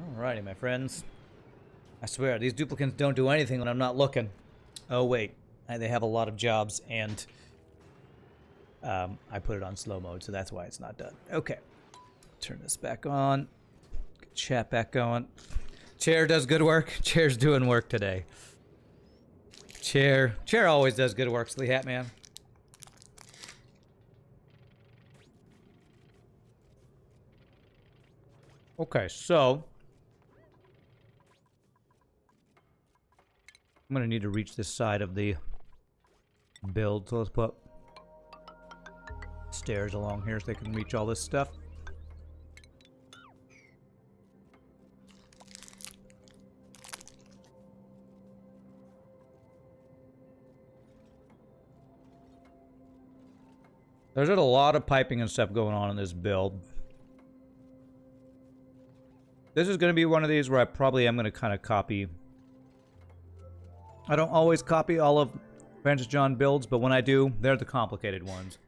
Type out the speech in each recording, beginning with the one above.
Alrighty, my friends. I swear, these duplicants don't do anything when I'm not looking. Oh, wait. They have a lot of jobs, and I put it on slow mode, so that's why it's not done. Okay. Turn this back on. Get chat back going. Chair does good work. Chair's doing work today. Chair always does good work, Slee Hat Man. Okay, so I'm gonna need to reach this side of the build, so let's put stairs along here so they can reach all this stuff. There's a lot of piping and stuff going on in this build. This is going to be one of these where I probably am going to kind of copy. I don't always copy all of Francis John builds, but when I do, they're the complicated ones.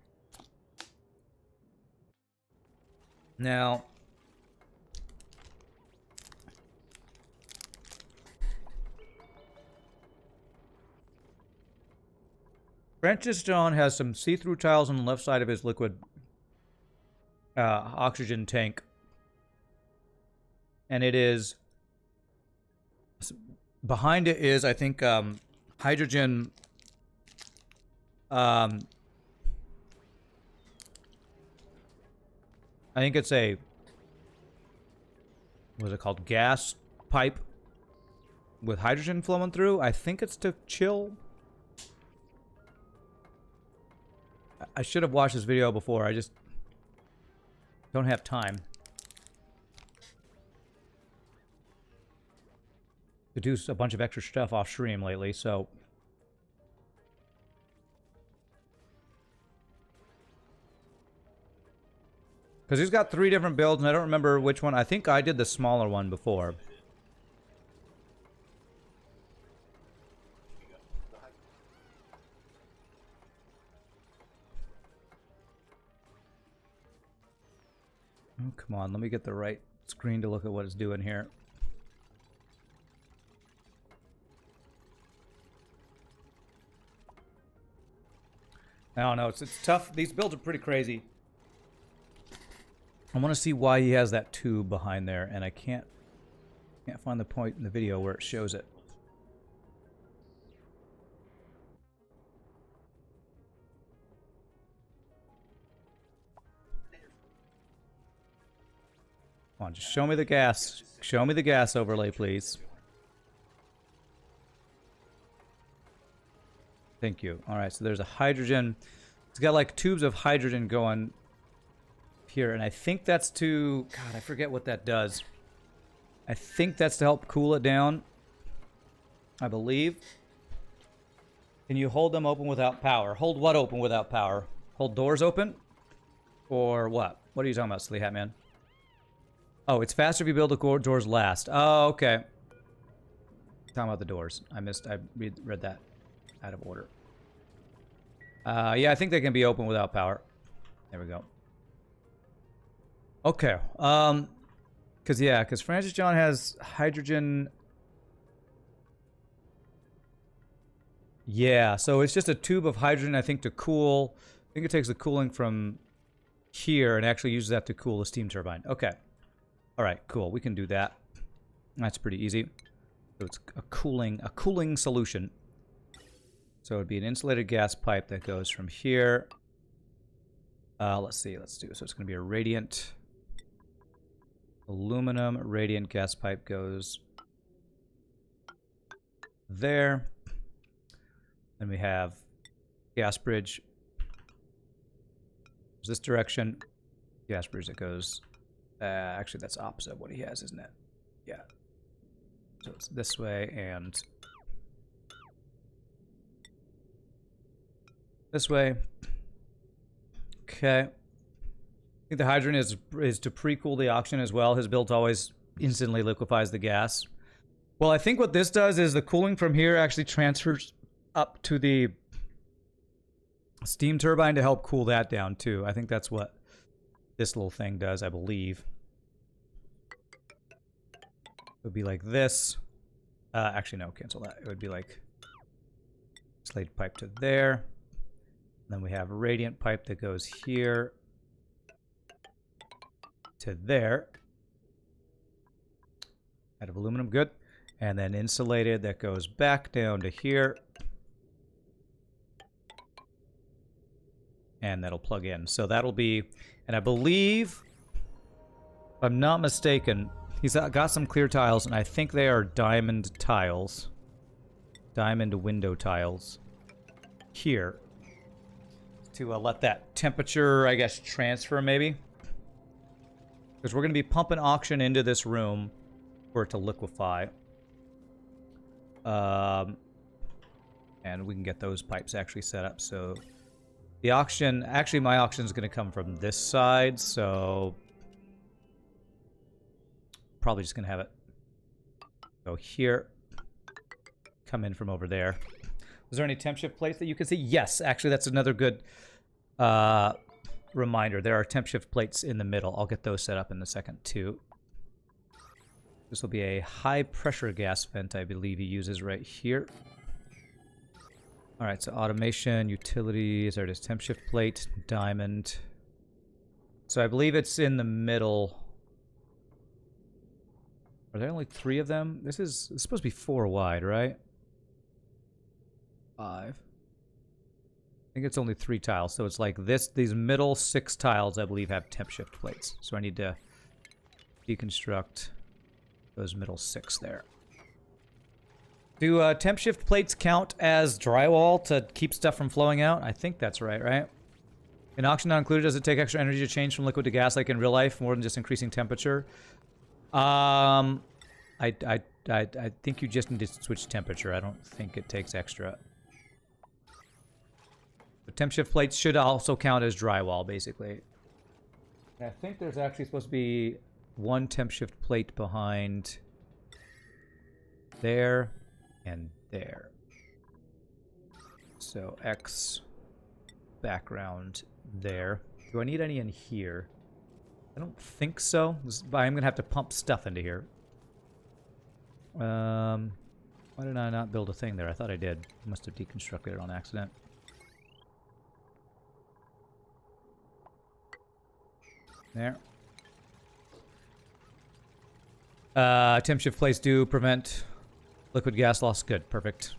Now, Francis John has some see-through tiles on the left side of his liquid oxygen tank. And it is... behind it is, I think, hydrogen... I think it's a... what is it called? Gas pipe with hydrogen flowing through. I think it's to chill. I should have watched this video before. I just don't have time to do a bunch of extra stuff off stream lately, so... because he's got 3 different builds, and I don't remember which one. I think I did the smaller one before. Oh, come on. Let me get the right screen to look at what it's doing here. I don't know. It's tough. These builds are pretty crazy. I want to see why he has that tube behind there, and I can't find the point in the video where it shows it. Come on, just show me the gas. Show me the gas overlay, please. Thank you. All right, so there's a hydrogen. It's got like tubes of hydrogen going here, and I think that's to... God, I forget what that does. I think that's to help cool it down, I believe. Can you hold them open without power? Hold what open without power? Hold doors open? Or what? What are you talking about, Slee Hat Man? Oh, it's faster if you build the doors last. Oh, okay. Talking about the doors. I read that out of order. Yeah, I think they can be open without power. There we go. Okay. Because Francis John has hydrogen. Yeah, so it's just a tube of hydrogen, I think, to cool. I think it takes the cooling from here and actually uses that to cool the steam turbine. Okay. All right, cool. We can do that. That's pretty easy. So it's a cooling solution. So it would be an insulated gas pipe that goes from here. Let's see. Let's do. So it's going to be a radiant aluminum radiant gas pipe goes there. Then we have gas bridge. This direction. Gas bridge that goes. Actually, that's opposite of what he has, isn't it? Yeah. So it's this way and this way. Okay. I think the hydrogen is to pre-cool the oxygen as well. His build always instantly liquefies the gas. Well, I think what this does is the cooling from here actually transfers up to the steam turbine to help cool that down too. I think that's what this little thing does, I believe. It would be like this. Actually, no, cancel that. It would be like slate pipe to there. Then we have a radiant pipe that goes here to there. Out of aluminum, good. And then insulated that goes back down to here. And that'll plug in. So that'll be, and I believe, if I'm not mistaken, he's got some clear tiles, and I think they are diamond tiles. Diamond window tiles. Here. To let that temperature, I guess, transfer maybe. Because we're going to be pumping oxygen into this room for it to liquefy. And we can get those pipes actually set up. So the oxygen, actually my oxygen is going to come from this side, so probably just going to have it go here, come in from over there. Was there any temp shift plates that you can see? Yes, actually that's another good reminder. There are temp shift plates in the middle. I'll get those set up in a second too. This will be a high pressure gas vent, I believe he uses right here. All right, so automation, utilities, there it is, temp shift plate, diamond. So I believe it's in the middle. Are there only 3 of them? This is supposed to be 4 wide, right? 5. I think it's only 3 tiles, so it's like this. These middle 6 tiles, I believe, have temp shift plates. So I need to deconstruct those middle 6 there. Do temp shift plates count as drywall to keep stuff from flowing out? I think that's right? In oxygen not included, does it take extra energy to change from liquid to gas like in real life, more than just increasing temperature? I think you just need to switch temperature. I don't think it takes extra. But temp shift plates should also count as drywall, basically. And I think there's actually supposed to be 1 temp shift plate behind there and there. So X background there. Do I need any in here? I don't think so. I'm gonna have to pump stuff into here. Why did I not build a thing there? I thought I did. I must have deconstructed it on accident. There. Temp shift plates do prevent liquid gas loss. Good, perfect.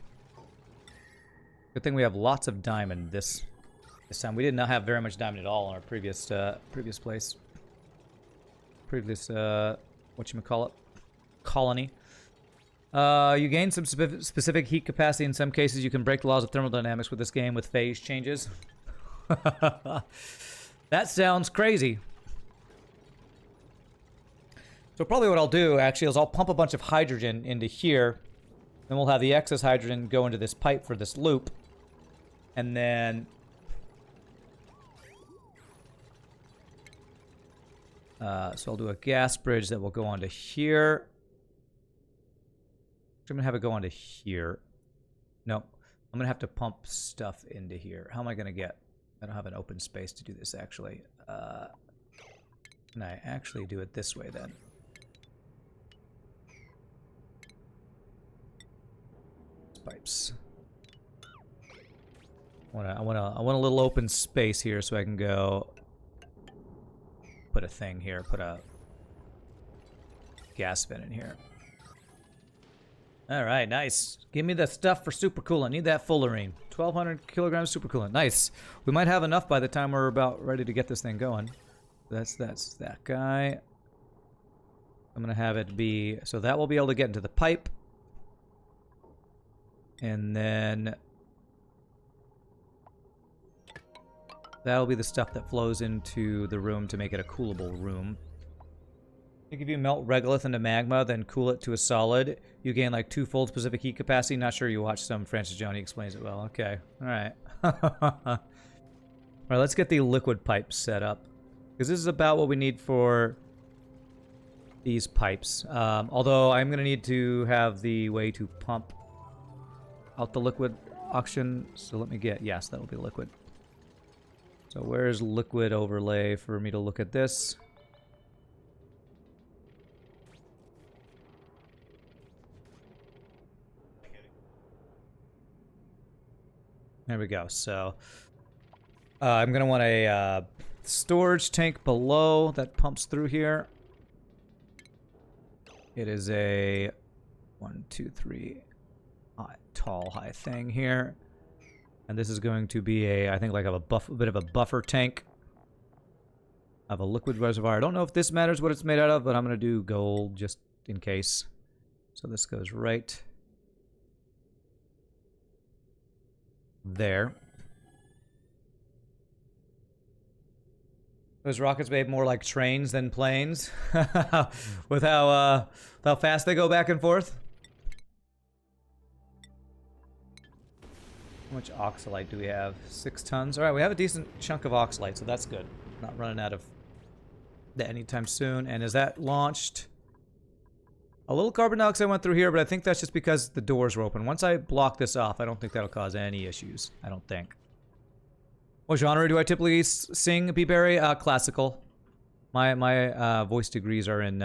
Good thing we have lots of diamond this time. We did not have very much diamond at all in our previous place. Previous whatchamacallit, colony. You gain some specific heat capacity. In some cases, you can break the laws of thermodynamics with this game with phase changes. That sounds crazy. So probably what I'll do, actually, is I'll pump a bunch of hydrogen into here. Then we'll have the excess hydrogen go into this pipe for this loop. And then... so I'll do a gas bridge that will go onto here. I'm going to have it go onto here. No, I'm going to have to pump stuff into here. How am I going to get... I don't have an open space to do this, actually. Can I actually do it this way, then? Pipes. I want a little open space here so I can go put a thing here, put a gas vent in here. All right, nice. Give me the stuff for supercoolant. Need that fullerene. 1,200 kilograms supercoolant. Nice. We might have enough by the time we're about ready to get this thing going. That's that guy. I'm gonna have it be so that will be able to get into the pipe. And then that'll be the stuff that flows into the room to make it a coolable room. I think if you melt regolith into magma, then cool it to a solid, you gain like 2-fold specific heat capacity. Not sure you watched some Francis Jones, he explains it well. Okay, alright. Alright, let's get the liquid pipes set up. Because this is about what we need for these pipes. Although I'm going to need to have the way to pump out the liquid oxygen. So let me get, yes, that'll be liquid. So where's liquid overlay for me to look at this? There we go. So I'm going to want a storage tank below that pumps through here. It is a 1, 2, 3 tall, high thing here. And this is going to be I think like a bit of a buffer tank of a liquid reservoir. I don't know if this matters what it's made out of, but I'm going to do gold just in case. So this goes right there. Those rockets made more like trains than planes, with how fast they go back and forth. How much oxalite do we have? 6 tons. All right, we have a decent chunk of oxalite, so that's good. Not running out of that anytime soon. And is that launched? A little carbon dioxide went through here, but I think that's just because the doors were open. Once I block this off, I don't think that'll cause any issues. I don't think. What genre do I typically sing, B-Berry? Classical. My voice degrees are in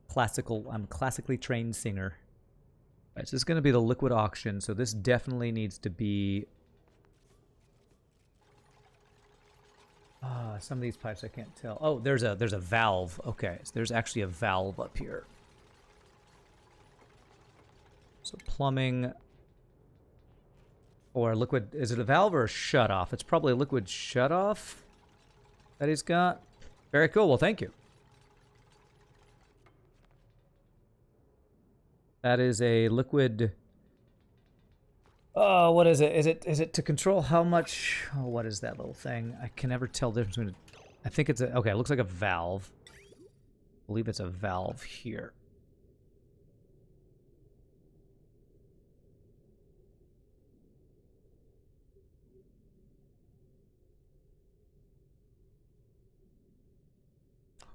classical. I'm a classically trained singer. All right, so this is going to be the liquid auction, so this definitely needs to be... some of these pipes I can't tell. Oh, there's a valve. Okay, so there's actually a valve up here. So plumbing... Or a liquid... Is it a valve or a shutoff? It's probably a liquid shutoff that he's got. Very cool. Well, thank you. That is a liquid... Oh, what is it? Is it to control how much... Oh, what is that little thing? I can never tell the difference between... I think it's a... Okay, it looks like a valve. I believe it's a valve here.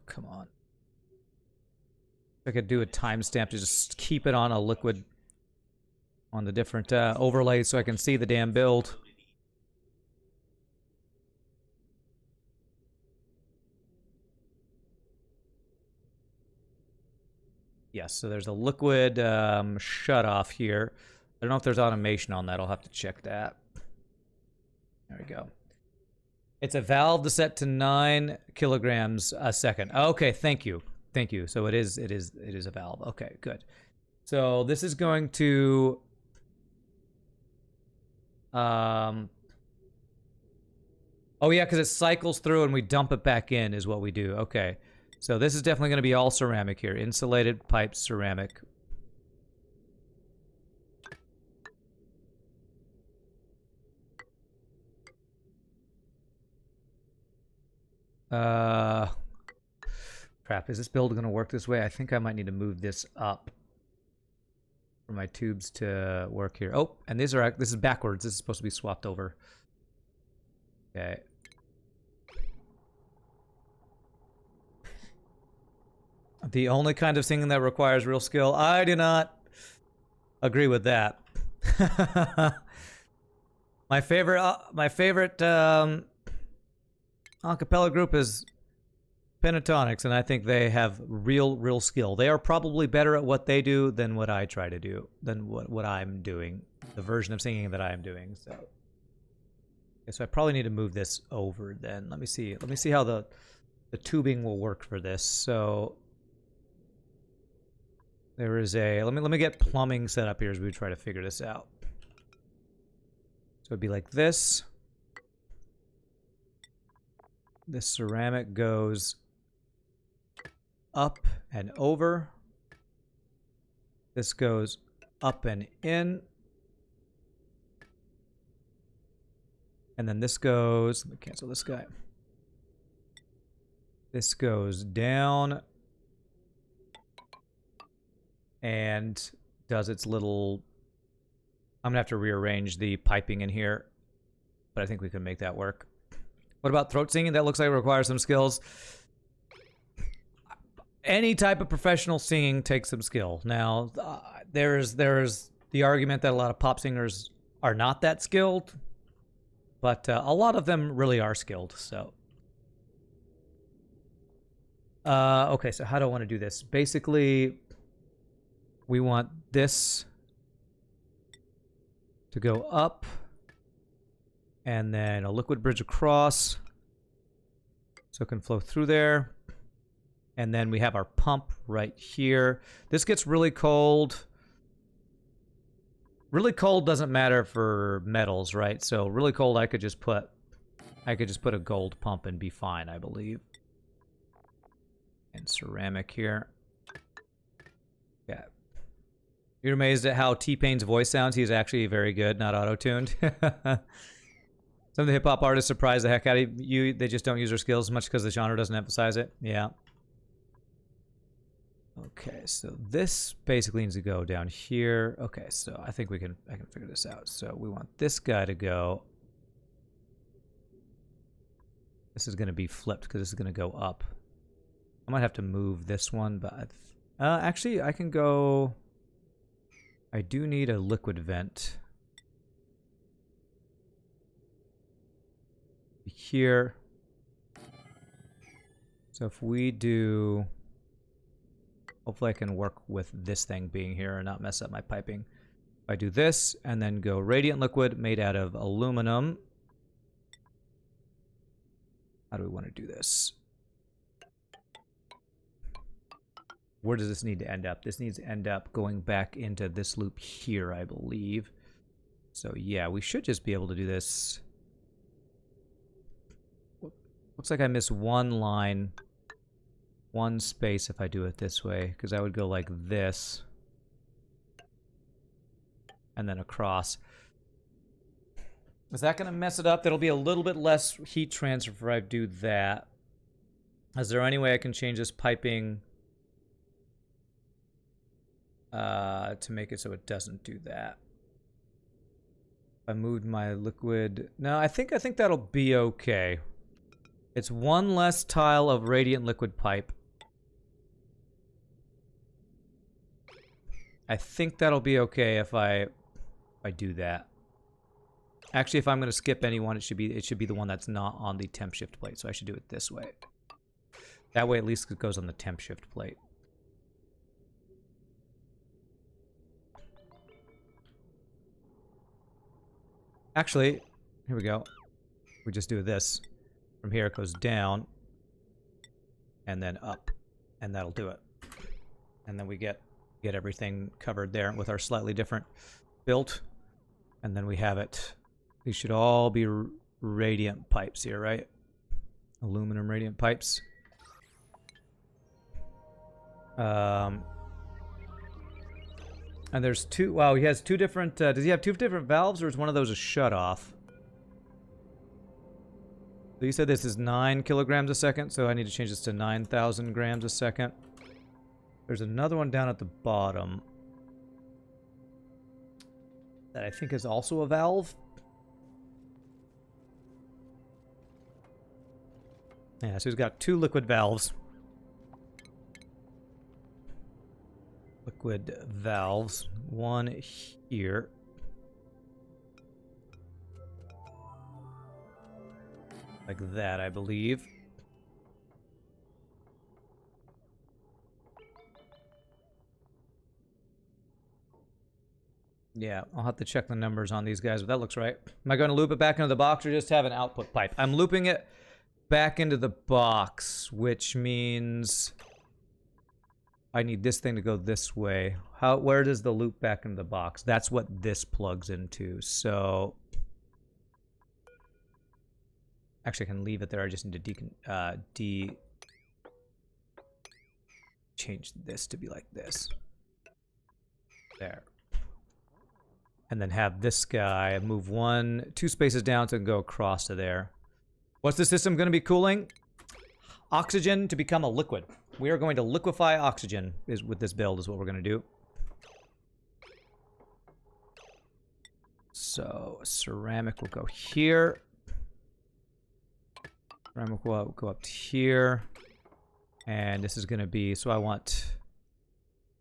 Come on. I could do a timestamp to just keep it on a liquid on the different overlays so I can see the damn build. Yes, so there's a liquid shut-off here. I don't know if there's automation on that. I'll have to check that. There we go. It's a valve to set to 9 kilograms a second. Okay, thank you. Thank you. So it is a valve. Okay, good. So this is going to oh yeah, because it cycles through and we dump it back in is what we do. Okay. So this is definitely going to be all ceramic here. Insulated pipe ceramic. Crap, is this build going to work this way? I think I might need to move this up for my tubes to work here. Oh, and this is backwards. This is supposed to be swapped over. Okay. The only kind of singing that requires real skill. I do not agree with that. my favorite acapella group is Pentatonics, and I think they have real skill. They are probably better at what they do than what I try to do, than what I'm doing, the version of singing that I am doing. So, okay, so I probably need to move this over then. Let me see how the tubing will work for this. So there is a let me get plumbing set up here as we try to figure this out. So it'd be like this. This ceramic goes up and over. This goes up and in. And then this goes, let me cancel this guy. This goes down and does its little... I'm going to have to rearrange the piping in here, but I think we can make that work. What about throat singing? That looks like it requires some skills. Any type of professional singing takes some skill. Now, there's the argument that a lot of pop singers are not that skilled, but a lot of them really are skilled, so... okay, so how do I want to do this? Basically, we want this to go up And then a liquid bridge across. So it can flow through there. And then we have our pump right here. This gets really cold. Really cold doesn't matter for metals, right? So really cold, I could just put a gold pump and be fine, I believe. And ceramic here. Yeah. You're amazed at how T-Pain's voice sounds. He's actually very good, not auto-tuned. Some of the hip-hop artists surprise the heck out of you. They just don't use their skills as much because the genre doesn't emphasize it. Yeah. Okay, so this basically needs to go down here. Okay, so I think I can figure this out. So we want this guy to go. This is going to be flipped because this is going to go up. I might have to move this one, but actually I can go. I do need a liquid vent here. So if we do, hopefully I can work with this thing being here and not mess up my piping. If I do this and then go radiant liquid made out of aluminum. How do we want to do this? Where does this need to end up? This needs to end up going back into this loop here, I believe. So yeah, we should just be able to do this. Looks like I missed one line, one space if I do it this way, because I would go like this and then across. Is that going to mess it up? That'll be a little bit less heat transfer if I do that. Is there any way I can change this piping to make it so it doesn't do that? I moved my liquid. No, I think that'll be okay. It's one less tile of radiant liquid pipe. I think that'll be okay if I do that. Actually, if I'm going to skip anyone, it should be the one that's not on the temp shift plate. So I should do it this way. That way, at least it goes on the temp shift plate. Actually, here we go. We just do this. From here, it goes down, and then up, and that'll do it. And then we get everything covered there with our slightly different build, and then we have it. These should all be radiant pipes here, right? Aluminum radiant pipes. And there's two. Wow, he has two different. Does he have two different valves, or is one of those a shut off? So you said this is 9 kilograms a second, so I need to change this to 9,000 grams a second. There's another one down at the bottom that I think is also a valve. Yeah, so he's got two liquid valves. Liquid valves. One here. Like that, I believe. Yeah, I'll have to check the numbers on these guys, but that looks right. Am I going to loop it back into the box or just have an output pipe? I'm looping it back into the box, which means I need this thing to go this way. Where does the loop back into the box? That's what this plugs into. So actually, I can leave it there. I just need to change this to be like this. There. And then have this guy move 2 spaces down so it can go across to there. What's the system going to be cooling? Oxygen to become a liquid. We are going to liquefy oxygen with this build is what we're going to do. So ceramic will go here. Ceramic will go up to here. And this is going to be, so I want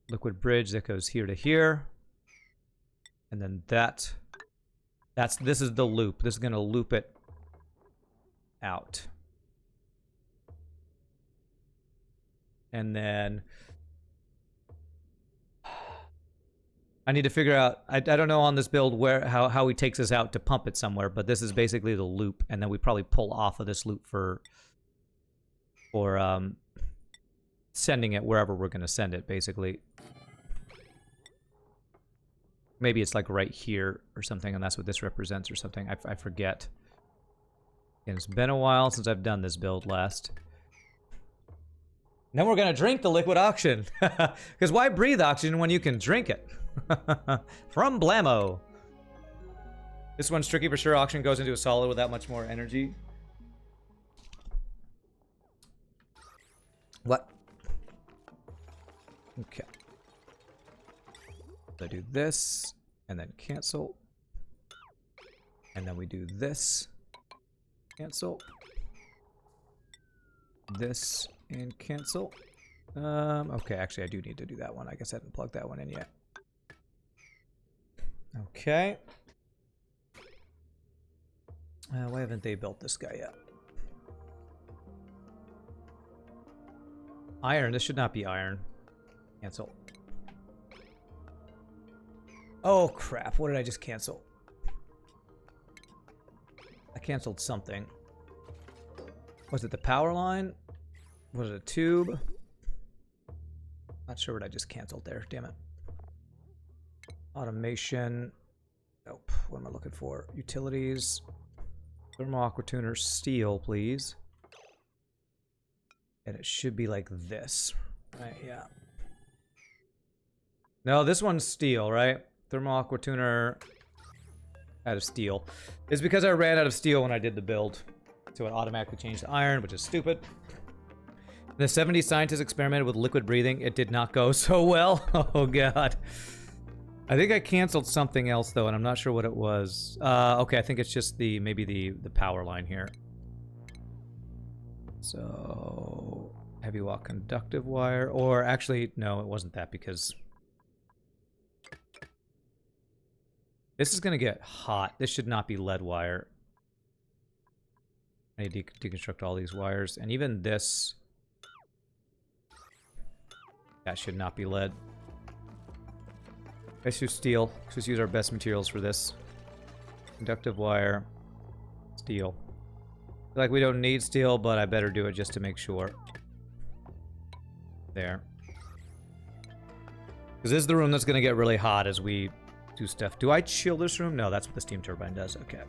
liquid bridge that goes here to here. And then this is the loop. This is going to loop it out. And then I need to figure out, I don't know on this build where how he takes us out to pump it somewhere, but this is basically the loop, and then we probably pull off of this loop for sending it wherever we're going to send it, basically. Maybe it's like right here or something, and that's what this represents or something. I forget. And it's been a while since I've done this build last. Then we're going to drink the liquid oxygen. Because why breathe oxygen when you can drink it? From Blammo. This one's tricky for sure. Oxygen goes into a solid with that much more energy. What? Okay. So I do this, and then cancel. And then we do this. Cancel. This, and cancel. Okay, actually I do need to do that one. I guess I haven't plugged that one in yet. Okay. Why haven't they built this guy yet? Iron, this should not be iron. Cancel. Oh crap, what did I just cancel? I canceled something. Was it the power line? Was it a tube? Not sure what I just canceled there, damn it. Automation. Nope, what am I looking for? Utilities. Thermo aqua tuner steel, please. And it should be like this. Right, yeah. No, this one's steel, right? Thermo aqua tuner out of steel. It's because I ran out of steel when I did the build. So it automatically changed to iron, which is stupid. The 70s scientists experimented with liquid breathing. It did not go so well. Oh, God. I think I canceled something else, though, and I'm not sure what it was. Okay, I think it's just maybe the power line here. So, heavy watt conductive wire. Or actually, no, it wasn't that because this is going to get hot. This should not be lead wire. I need to deconstruct all these wires. And even this, that should not be lead. Let's use steel. Let's just use our best materials for this. Conductive wire, steel. I feel like we don't need steel, but I better do it just to make sure. There. Because this is the room that's going to get really hot as we do stuff. Do I chill this room? No, that's what the steam turbine does. Okay.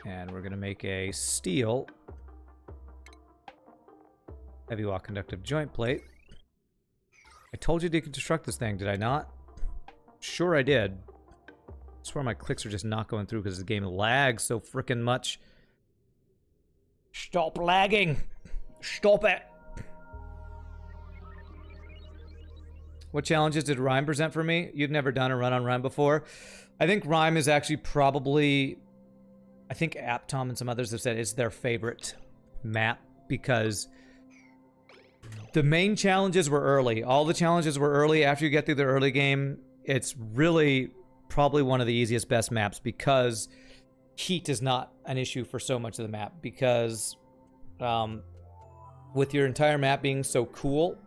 And we're going to make a steel heavy watt conductive joint plate. I told you to deconstruct this thing, did I not? Sure I did. I swear my clicks are just not going through because the game lags so freaking much. Stop lagging! Stop it! What challenges did Rime present for me? You've never done a run on Rime before. I think Rime is actually probably... I think Aptom and some others have said it's their favorite map because the main challenges were early. All the challenges were early. After you get through the early game, it's really probably one of the easiest, best maps because heat is not an issue for so much of the map because with your entire map being so cool,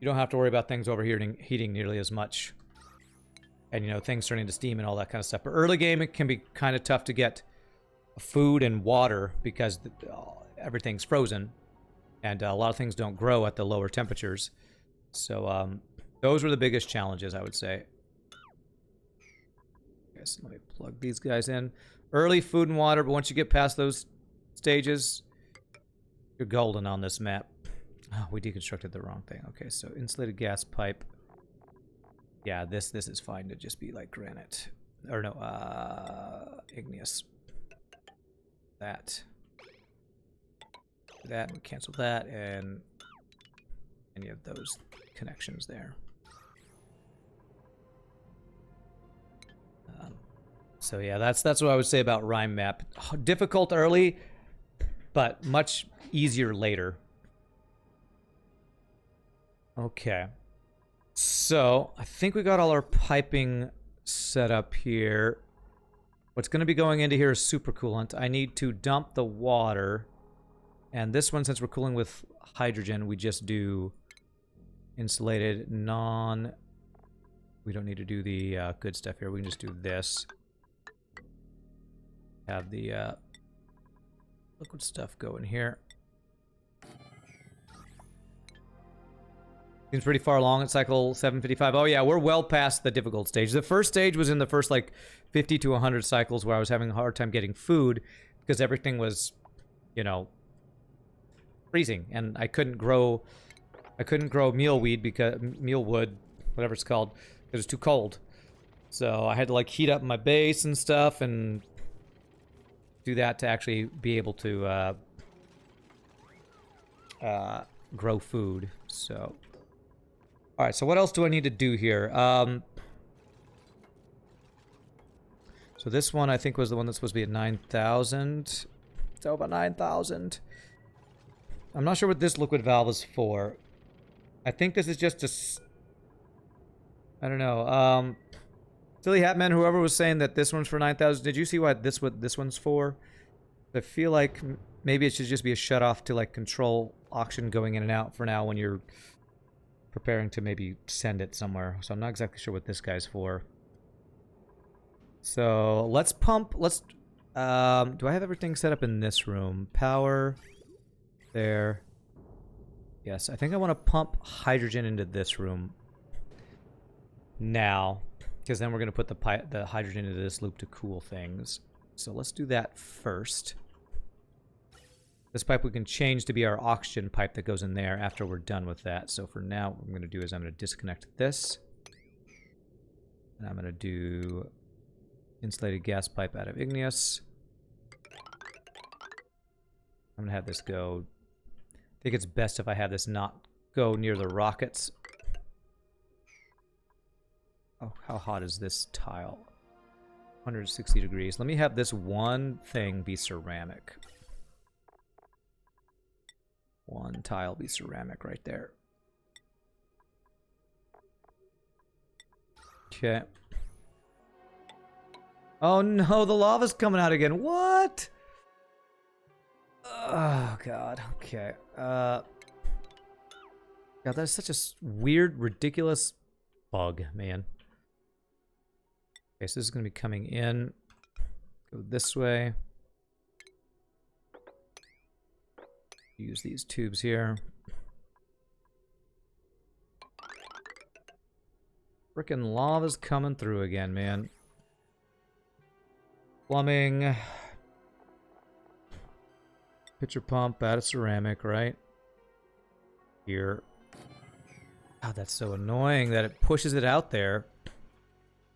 you don't have to worry about things overheating nearly as much. And, you know, things turning to steam and all that kind of stuff. But early game, it can be kind of tough to get food and water because everything's frozen. And a lot of things don't grow at the lower temperatures. So, those were the biggest challenges, I would say. Okay, so let me plug these guys in. Early food and water, but once you get past those stages, you're golden on this map. Oh, we deconstructed the wrong thing. Okay, so insulated gas pipe. Yeah, this is fine to just be like granite. Or no, igneous. That. That, we cancel that, and any of those connections there. So yeah, that's what I would say about Rime map. Difficult early, but much easier later. Okay. So, I think we got all our piping set up here. What's going to be going into here is supercoolant. I need to dump the water And this one, since we're cooling with hydrogen, we just do insulated, we don't need to do the good stuff here. We can just do this. Have the liquid stuff go in here. Seems pretty far along at cycle 755. Oh yeah, we're well past the difficult stage. The first stage was in the first like 50 to 100 cycles where I was having a hard time getting food because everything was, you know, freezing, and I couldn't grow mealweed because mealwood, whatever it's called, because it was too cold. So I had to like heat up my base and stuff and do that to actually be able to grow food. So, all right. So what else do I need to do here? So this one I think was the one that's supposed to be at 9,000. It's over 9,000. I'm not sure what this liquid valve is for. I think this is just a... I don't know. Silly Hatman, whoever was saying that this one's for 9,000, did you see what this one's for? I feel like maybe it should just be a shutoff to like control auction going in and out for now when you're preparing to maybe send it somewhere. So I'm not exactly sure what this guy's for. So let's pump. Let's. Do I have everything set up in this room? Power. There. Yes, I think I want to pump hydrogen into this room now, because then we're going to put the hydrogen into this loop to cool things. So let's do that first. This pipe we can change to be our oxygen pipe that goes in there after we're done with that. So for now, what I'm going to do is I'm going to disconnect this. And I'm going to do insulated gas pipe out of igneous. I'm going to have this go... I think it's best if I have this not go near the rockets. Oh, how hot is this tile? 160 degrees. Let me have this one thing be ceramic. One tile be ceramic right there. Okay. Oh no, the lava's coming out again. What? Oh god. Okay. God, that's such a weird, ridiculous bug, man. Okay, so this is going to be coming in. Go this way. Use these tubes here. Frickin' lava's coming through again, man. Plumbing. Pitcher pump out of ceramic, right? Here. God, that's so annoying that it pushes it out there.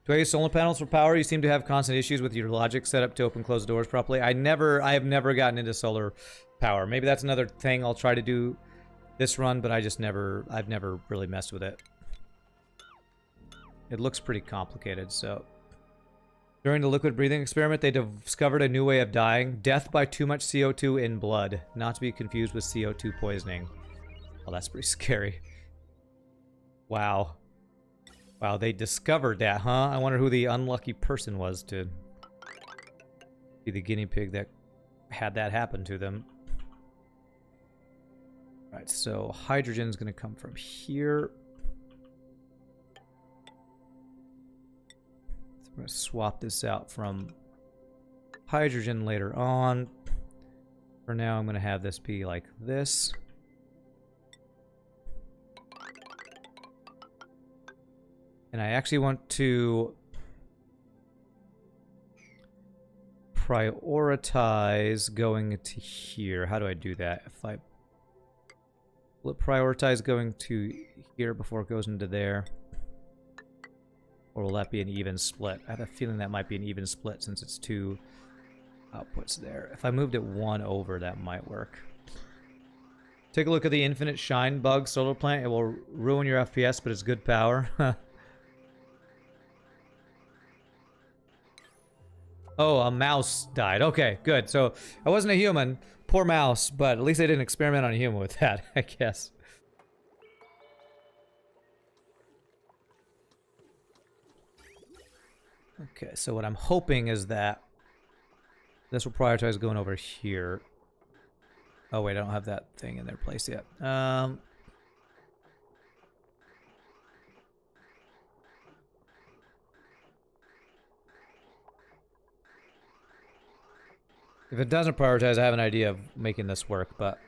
Do I use solar panels for power? You seem to have constant issues with your logic set up to open close doors properly. I have never gotten into solar power. Maybe that's another thing I'll try to do this run, but I've never really messed with it. It looks pretty complicated, so. During the liquid breathing experiment, they discovered a new way of dying. Death by too much CO2 in blood. Not to be confused with CO2 poisoning. Oh, that's pretty scary. Wow. Wow, they discovered that, huh? I wonder who the unlucky person was to be the guinea pig that had that happen to them. Alright, so hydrogen's gonna come from here. So I'm gonna swap this out from hydrogen later on. For now, I'm gonna have this be like this. And I actually want to prioritize going to here. How do I do that? Will it prioritize going to here before it goes into there? Or will that be an even split? I have a feeling that might be an even split since it's two outputs there. If I moved it one over, that might work. Take a look at the infinite shine bug solar plant. It will ruin your FPS, but it's good power. Oh, a mouse died. Okay, good. So I wasn't a human. Poor mouse, but at least they didn't experiment on a human with that, I guess. Okay, so what I'm hoping is that this will prioritize going over here. Oh wait, I don't have that thing in their place yet. If it doesn't prioritize, I have an idea of making this work, but...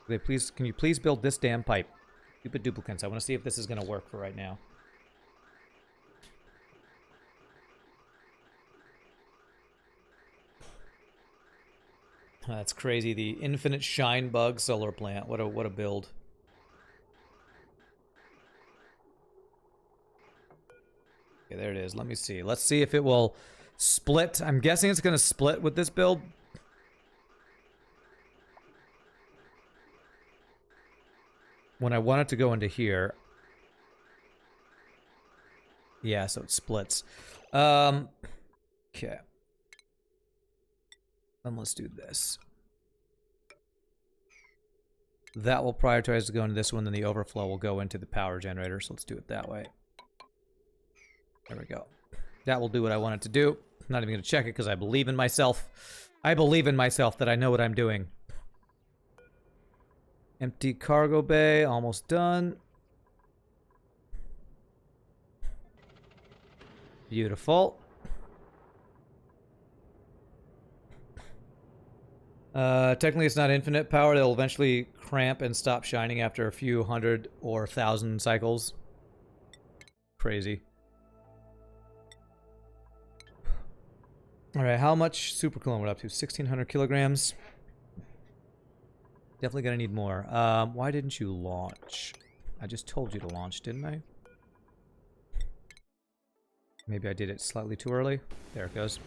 Okay, please, can you please build this damn pipe? Stupid duplicates. I want to see if this is going to work for right now. That's crazy. The infinite shine bug solar plant. What a build. Okay, there it is. Let me see. Let's see if it will split. I'm guessing it's going to split with this build. When I want it to go into here. Yeah, so it splits. Okay. Then let's do this. That will prioritize to go into this one, then the overflow will go into the power generator, so let's do it that way. There we go. That will do what I want it to do. I'm not even going to check it because I believe in myself. I believe in myself that I know what I'm doing. Empty cargo bay, almost done. Beautiful. Technically it's not infinite power. They'll eventually cramp and stop shining after a few hundred or 1,000 cycles. Crazy. Alright, how much supercoolant we're up to? 1,600 kilograms. Definitely gonna need more. Why didn't you launch? I just told you to launch, didn't I? Maybe I did it slightly too early. There it goes.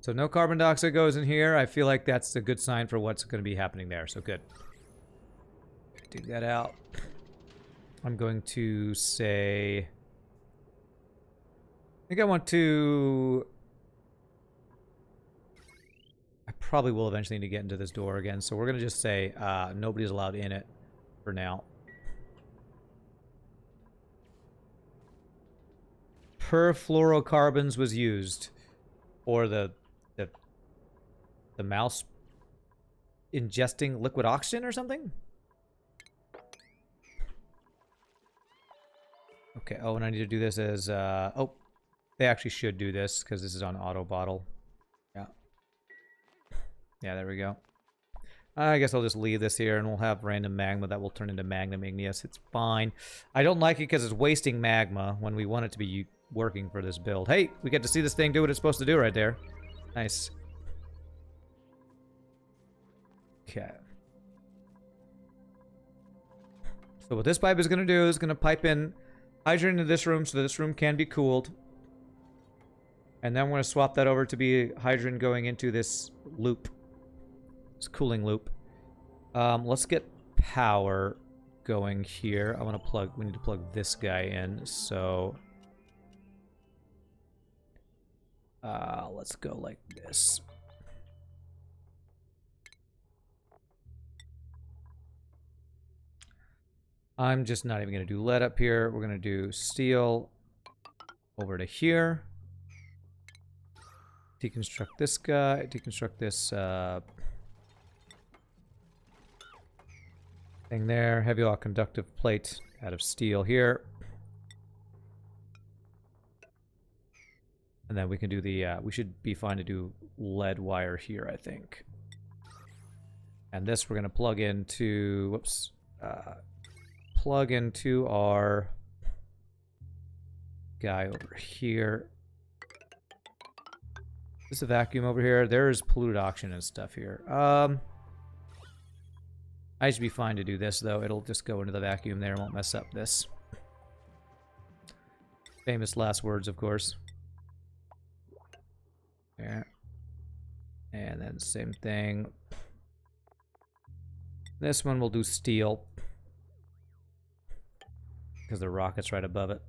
So no carbon dioxide goes in here. I feel like that's a good sign for what's going to be happening there. So good. Dig that out. I'm going to say... I think I want to... I probably will eventually need to get into this door again. So we're going to just say nobody's allowed in it for now. Perfluorocarbons was used for the mouse ingesting liquid oxygen or something? Okay, oh, and I need to do this as, oh, they actually should do this, because this is on auto bottle. Yeah. Yeah, there we go. I guess I'll just leave this here, and we'll have random magma that will turn into magnum igneous. It's fine. I don't like it because it's wasting magma when we want it to be working for this build. Hey, we get to see this thing do what it's supposed to do right there. Nice. Okay. So what this pipe is going to do is going to pipe in hydrogen into this room so this room can be cooled. And then we're going to swap that over to be hydrogen going into this loop. This cooling loop. Let's get power going here. I want to plug, we need to plug this guy in. So let's go like this. I'm just not even going to do lead up here. We're going to do steel over to here. Deconstruct this guy. Deconstruct this thing there. Heavy oil conductive plate out of steel here. And then we can do the, we should be fine to do lead wire here, I think. And this we're going to plug into, whoops, plug into our guy over here. Is this a vacuum over here? There is polluted oxygen and stuff here. I should be fine to do this, though. It'll just go into the vacuum there and won't mess up this. Famous last words, of course. There. And then same thing. This one will do steel. Because the rocket's right above it.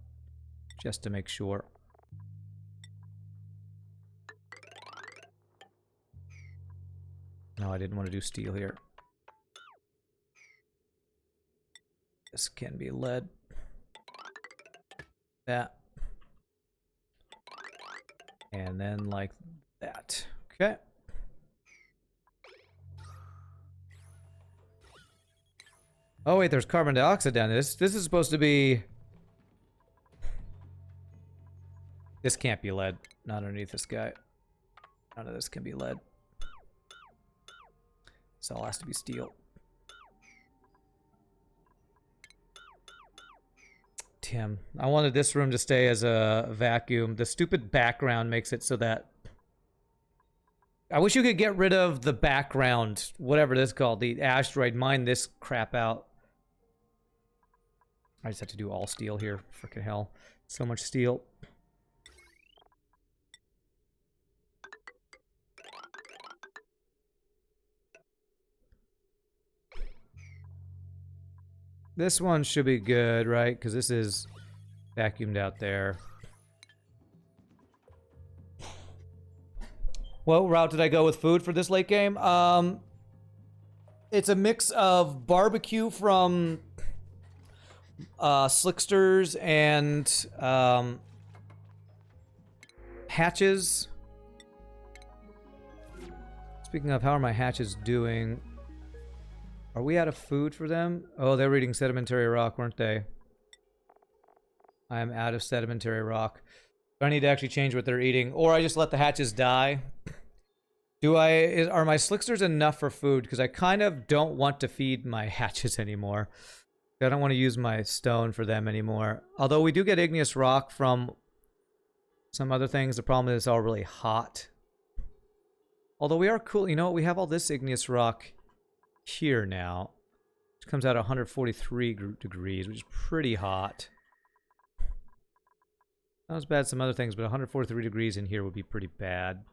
Just to make sure. No, I didn't want to do steel here. This can be lead. that. And then like that. Okay. Oh wait, there's carbon dioxide down there. This is supposed to be... This can't be lead. Not underneath this guy. None of this can be lead. This all has to be steel. Damn. I wanted this room to stay as a vacuum. The stupid background makes it so that... I wish you could get rid of the background, whatever this is called, the asteroid. Mine this crap out. I just have to do all steel here. Freaking hell. So much steel. This one should be good, right? Because this is vacuumed out there. What route did I go with food for this late game? It's a mix of barbecue from Slicksters and hatches. Speaking of, how are my hatches doing? Are we out of food for them? Oh, they were eating sedimentary rock, weren't they? I'm out of sedimentary rock. I need to actually change what they're eating, or I just let the hatches die. Are my Slicksters enough for food? Because I kind of don't want to feed my hatches anymore. I don't want to use my stone for them anymore. Although we do get igneous rock from some other things. The problem is it's all really hot. Although we are cool. You know what? We have all this igneous rock here now. Which comes out at 143 degrees, which is pretty hot. Not as bad as some other things, but 143 degrees in here would be pretty bad.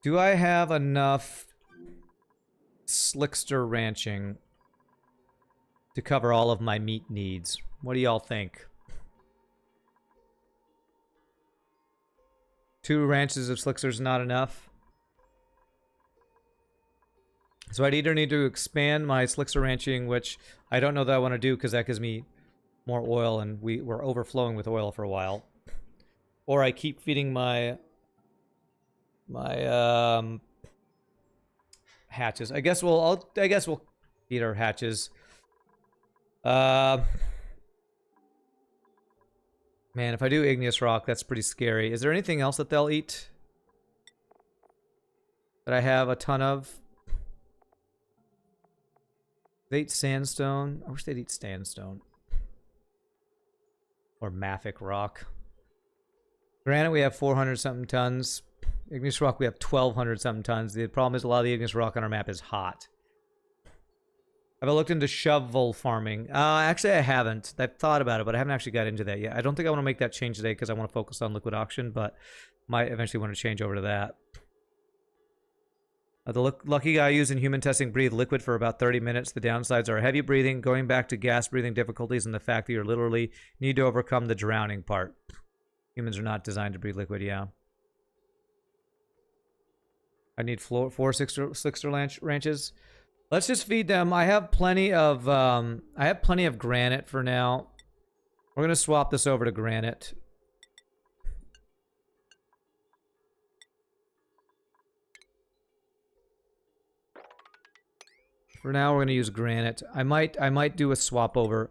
Do I have enough Slickster ranching to cover all of my meat needs? What do y'all think? 2 ranches of Slicksters not enough? So I'd either need to expand my Slickster ranching, which I don't know that I want to do because that gives me more oil and we're overflowing with oil for a while. Or I keep feeding my hatches. I guess we'll feed our hatches. Man, if I do igneous rock, that's pretty scary. Is there anything else that they'll eat that I have a ton of? They eat sandstone. I wish they'd eat sandstone. Or mafic rock. Granite, we have 400-something tons. Igneous rock, we have 1,200-something tons. The problem is a lot of the igneous rock on our map is hot. Have I looked into shovel farming? Actually, I haven't. I've thought about it, but I haven't actually got into that yet. I don't think I want to make that change today because I want to focus on liquid auction, but might eventually want to change over to that. The lucky guy using human testing breathed liquid for about 30 minutes. The downsides are heavy breathing, going back to gas breathing difficulties, and the fact that you literally need to overcome the drowning part. Humans are not designed to breathe liquid, yeah. I need 4 Slickster ranches. Let's just feed them. I have plenty of granite for now. We're gonna swap this over to granite. For now, we're gonna use granite. I might do a swap over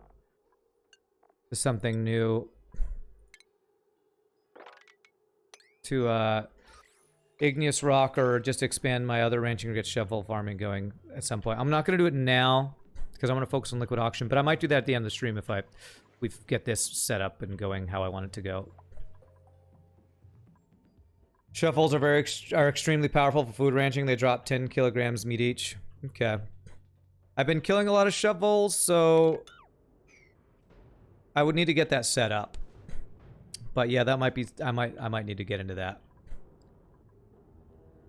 to something new. To igneous rock, or just expand my other ranching or get shovel farming going at some point. I'm not going to do it now because I want to focus on liquid auction, but I might do that at the end of the stream if we get this set up and going how I want it to go. Shovels are extremely powerful for food ranching. They drop 10 kilograms meat each. Okay. I've been killing a lot of shovels, so I would need to get that set up. But yeah, that might be I might need to get into that.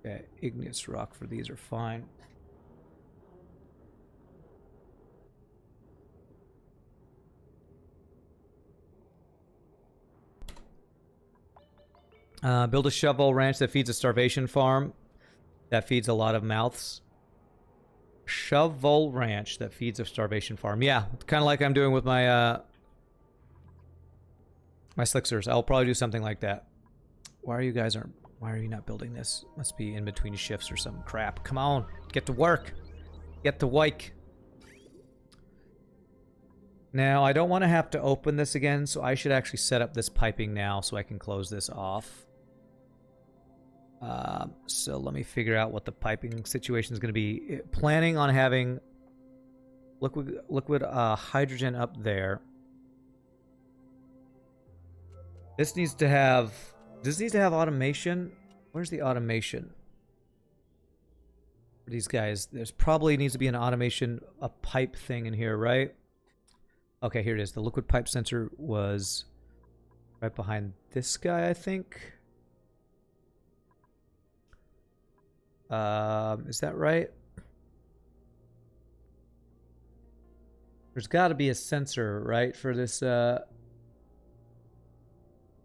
Okay, igneous rock for these are fine. Build a shovel ranch that feeds a starvation farm. That feeds a lot of mouths. Shovel ranch that feeds a starvation farm. Yeah, kind of like I'm doing with my My slicksters. I'll probably do something like that. Why are you not building this? Must be in between shifts or some crap. Come on, get to work. Get to work. Now, I don't want to have to open this again, so I should actually set up this piping now so I can close this off. So let me figure out what the piping situation is going to be. Planning on having liquid hydrogen up there. This needs to have... Does this need to have automation? Where's the automation? For these guys, there's probably needs to be an automation, a pipe thing in here, right? Okay, here it is. The liquid pipe sensor was right behind this guy, I think. Is that right? There's got to be a sensor, right, for this,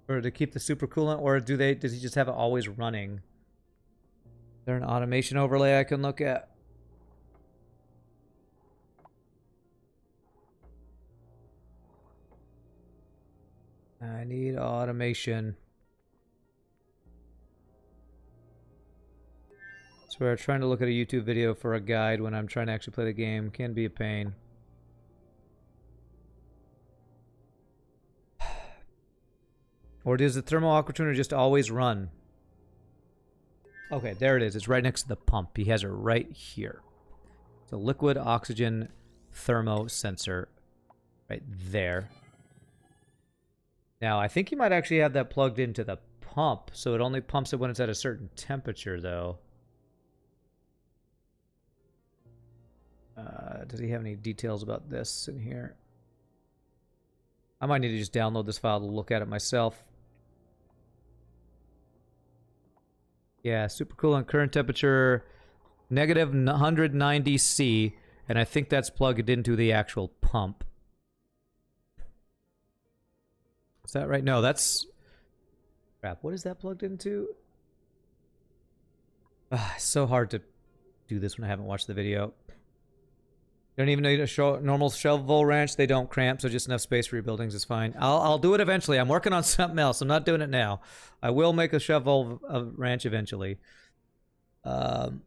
or to keep the supercoolant, or does he just have it always running? Is there an automation overlay I can look at? I need automation. So we're trying to look at a YouTube video for a guide when I'm trying to actually play the game. Can be a pain. Or does the thermal aqua tuner just always run? Okay, there it is. It's right next to the pump. He has it right here. It's a liquid oxygen thermo sensor right there. Now, I think you might actually have that plugged into the pump, so it only pumps it when it's at a certain temperature, though. Does he have any details about this in here? I might need to just download this file to look at it myself. Yeah, supercoolant current temperature, negative 190 C, and I think that's plugged into the actual pump. Is that right? No, that's... Crap, what is that plugged into? It's so hard to do this when I haven't watched the video. You don't even need a normal shovel wrench. They don't cramp, so just enough space for your buildings is fine. I'll do it eventually. I'm working on something else. I'm not doing it now. I will make a shovel wrench eventually. The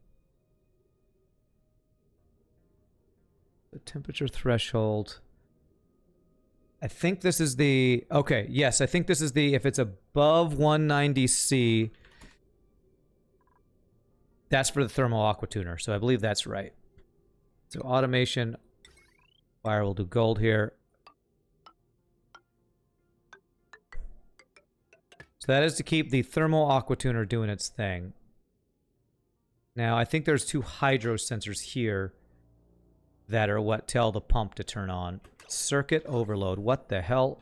temperature threshold. I think this is the... Okay, yes, I think this is the... If it's above 190C, that's for the thermal aqua tuner, so I believe that's right. So automation, wire will do gold here. So that is to keep the thermal aqua tuner doing its thing. Now, I think there's 2 hydro sensors here that are what tell the pump to turn on. Circuit overload. What the hell?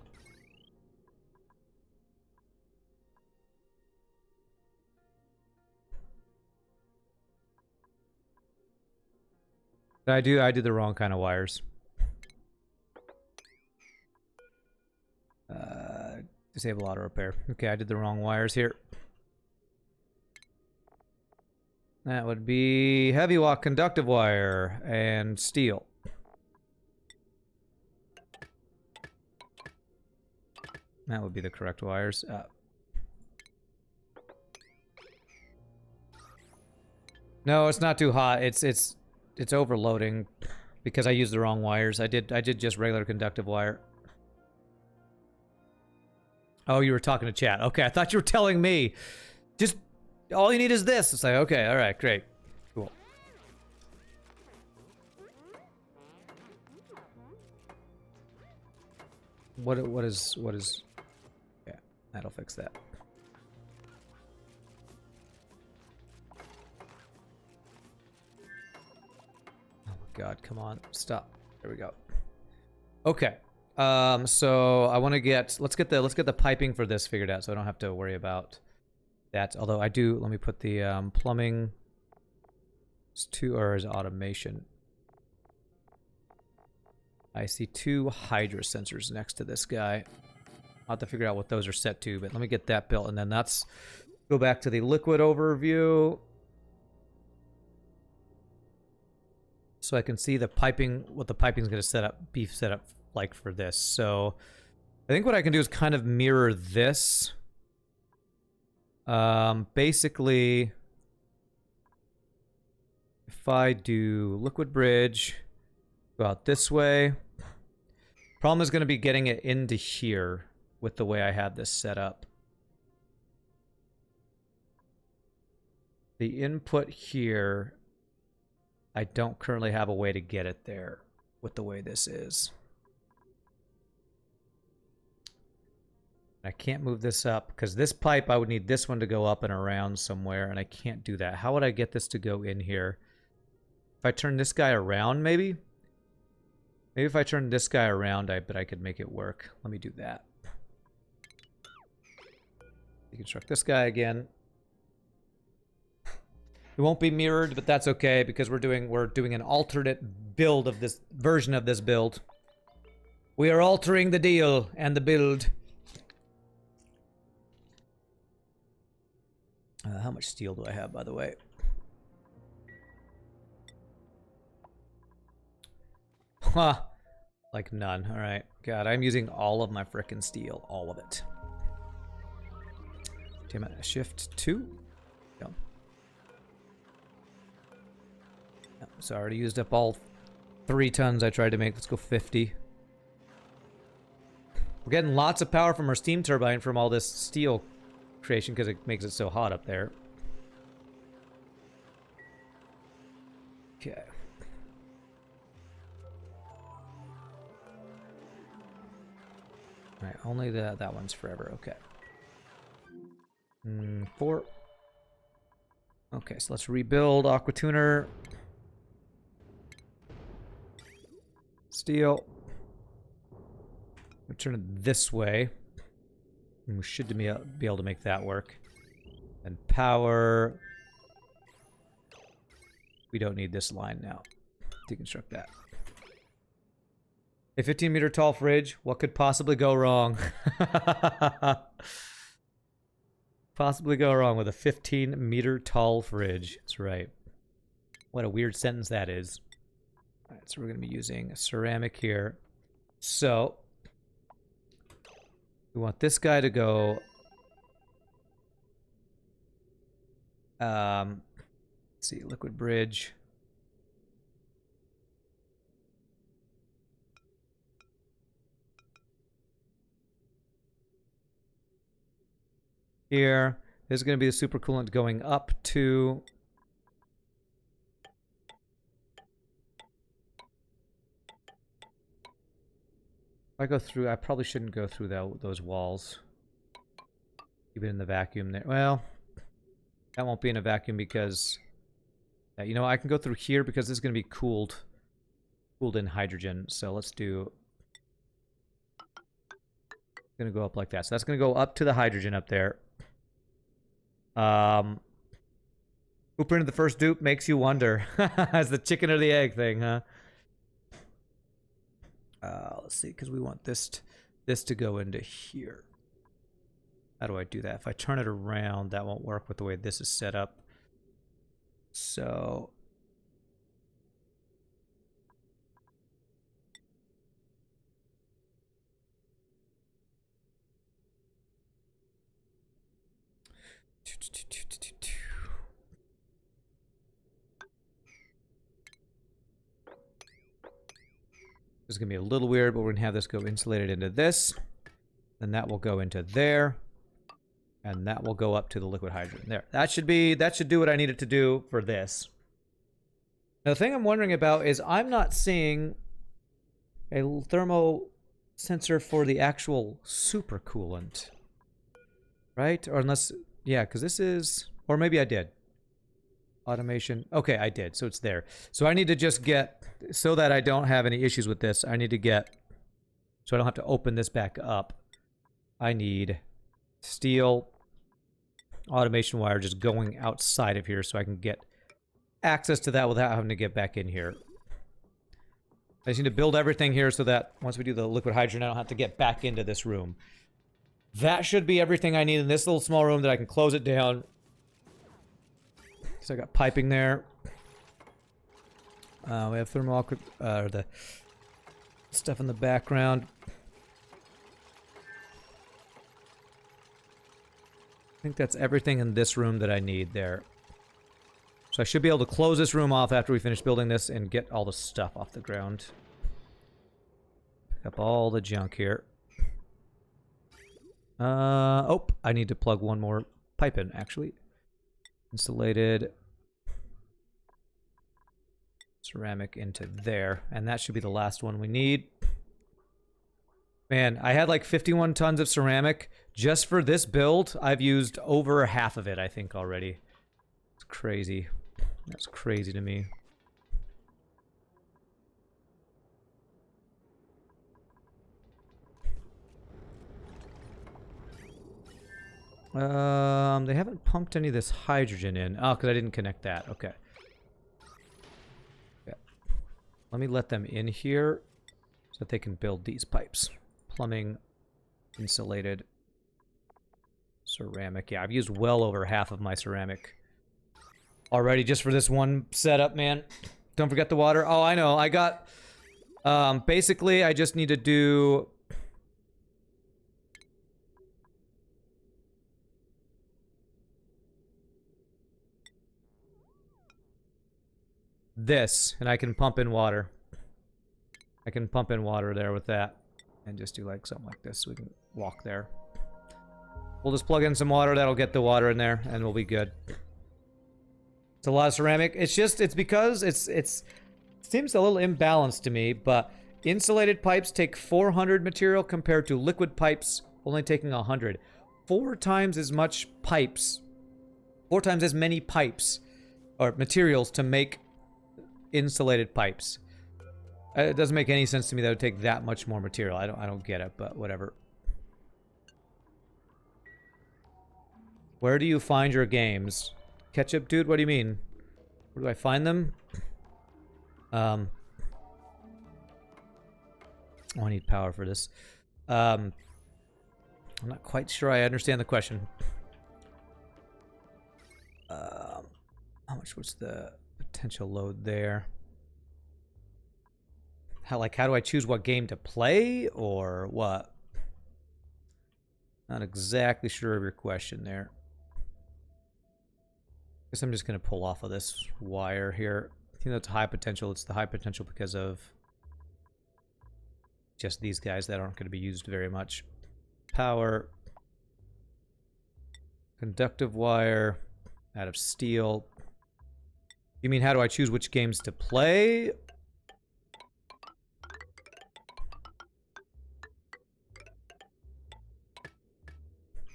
I did the wrong kind of wires. Disable auto repair. Okay, I did the wrong wires here. That would be heavy walk conductive wire and steel. That would be the correct wires. No, it's not too hot. It's overloading because I used the wrong wires. I did just regular conductive wire. Oh, you were talking to chat. Okay, I thought you were telling me. Just all you need is this. It's like, okay, all right, great. Cool. What is yeah, that'll fix that. God, come on, stop. There we go. Okay. So I want to let's get the piping for this figured out so I don't have to worry about that. Although I do, let me put the plumbing or is automation. I see 2 hydro sensors next to this guy. I'll have to figure out what those are set to, but let me get that built and then go back to the liquid overview. So I can see the piping, what the piping is going to be set up like for this. So I think what I can do is kind of mirror this. Basically, if I do liquid bridge, go out this way. Problem is going to be getting it into here with the way I have this set up. The input here, I don't currently have a way to get it there with the way this is. I can't move this up because this pipe, I would need this one to go up and around somewhere, and I can't do that. How would I get this to go in here? If I turn this guy around, maybe? Maybe if I turn this guy around, I bet I could make it work. Let me do that. Deconstruct this guy again. It won't be mirrored, but that's okay because we're doing an alternate build of this version of this build. We are altering the deal and the build. How much steel do I have, by the way? Huh. Like none. All right. God, I'm using all of my frickin' steel. All of it. Damn it. Shift 2. Go. Yep, so I already used up all 3 tons I tried to make. Let's go 50. We're getting lots of power from our steam turbine from all this steel creation because it makes it so hot up there. Okay. Alright, only that one's forever. Okay. 4. Okay, so let's rebuild Aqua Tuner. Steel. We'll turn it this way. And we should be able to make that work. And power. We don't need this line now. Deconstruct that. A 15-meter tall fridge. What could possibly go wrong? Possibly go wrong with a 15-meter tall fridge. That's right. What a weird sentence that is. All right, so we're going to be using a ceramic here. So we want this guy to go. Let's see, liquid bridge. Here, there's going to be the supercoolant going up to. If I go through, I probably shouldn't go through those walls. Keep it in the vacuum there. Well, that won't be in a vacuum because, you know, I can go through here because this is going to be cooled in hydrogen. So let's do. Going to go up like that. So that's going to go up to the hydrogen up there. Who printed the first dupe makes you wonder. It's the chicken or the egg thing, huh? Let's see, because we want this to go into here. How do I do that? If I turn it around, that won't work with the way this is set up. So this is going to be a little weird, but we're going to have this go insulated into this. Then that will go into there. And that will go up to the liquid hydrogen. There. That should do what I need it to do for this. Now, the thing I'm wondering about is I'm not seeing a thermo sensor for the actual supercoolant. Right? Or unless, yeah, because this is, or maybe I did. Automation. Okay, I did. So it's there. So I need to just get, so that I don't have any issues with this, I need to get, so I don't have to open this back up. I need steel automation wire just going outside of here so I can get access to that without having to get back in here. I just need to build everything here so that once we do the liquid hydrogen, I don't have to get back into this room. That should be everything I need in this little small room that I can close it down. So I got piping there. We have thermal, the stuff in the background. think that's everything in this room that I need there. So I should be able to close this room off after we finish building this and get all the stuff off the ground. Pick up all the junk here. Oh, I need to plug one more pipe in, actually. Insulated ceramic into there. And that should be the last one we need. Man, I had like 51 tons of ceramic. Just for this build, I've used over half of it, I think, already. It's crazy. That's crazy to me. They haven't pumped any of this hydrogen in. Oh, because I didn't connect that. Okay. Yeah. Let me let them in here so that they can build these pipes. Plumbing, insulated, ceramic. Yeah, I've used well over half of my ceramic already just for this one setup, man. Don't forget the water. Oh, I know. I got... basically, I just need to do... this, and I can pump in water. I can pump in water there with that. And just do like something like this so we can walk there. We'll just plug in some water, that'll get the water in there, and we'll be good. It's a lot of ceramic. It's just, it's because it seems a little imbalanced to me, but insulated pipes take 400 material compared to liquid pipes only taking 100. 4 times as much pipes, 4 times as many pipes, or materials to make insulated pipes. It doesn't make any sense to me that it would take that much more material. I don't get it, but whatever. Where do you find your games? Ketchup dude, what do you mean? Where do I find them? Oh, I need power for this. I'm not quite sure I understand the question. How much was the potential load there? How do I choose what game to play, or what? Not exactly sure of your question there. Guess I'm just gonna pull off of this wire here. I think that's high potential. It's the high potential because of just these guys that aren't going to be used very much. Power. Conductive wire. Out of steel. You mean how do I choose which games to play?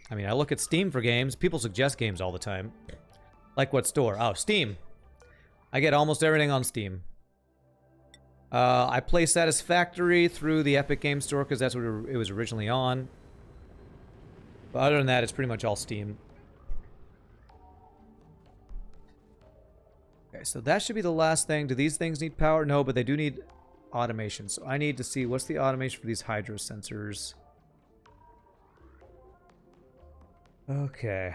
I mean, I look at Steam for games. People suggest games all the time. Like what store? Oh, Steam. I get almost everything on Steam. I play Satisfactory through the Epic Games Store because that's what it was originally on. But other than that, it's pretty much all Steam. Okay, so that should be the last thing. Do these things need power? No, but they do need automation. So I need to see what's the automation for these hydro sensors. Okay.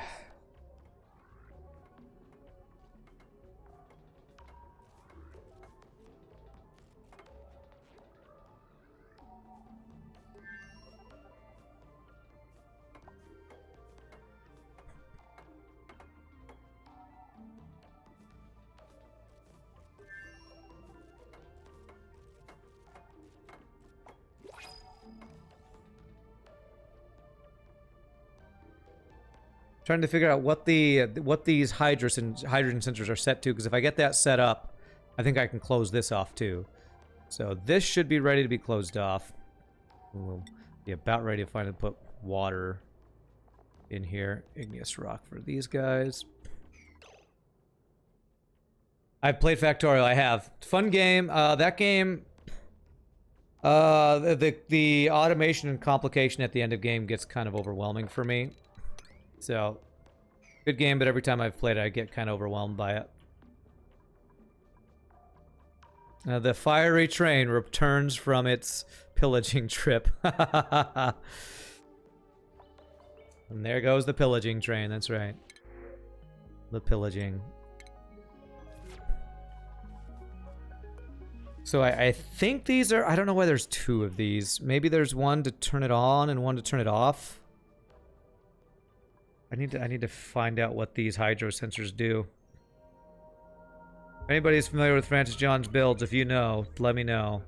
Trying to figure out what these hydrogen sensors are set to, because if I get that set up, I think I can close this off too. So this should be ready to be closed off. We'll be about ready to finally put water in here. Igneous rock for these guys. I've played Factorial. I have. Fun game. That game. The automation and complication at the end of game gets kind of overwhelming for me. So, good game, but every time I've played it, I get kind of overwhelmed by it. The fiery train returns from its pillaging trip. And there goes the pillaging train, that's right. The pillaging. So I think these are... I don't know why there's 2 of these. Maybe there's one to turn it on and one to turn it off. I need to find out what these hydro sensors do. If anybody's familiar with Francis John's builds, if you know, let me know.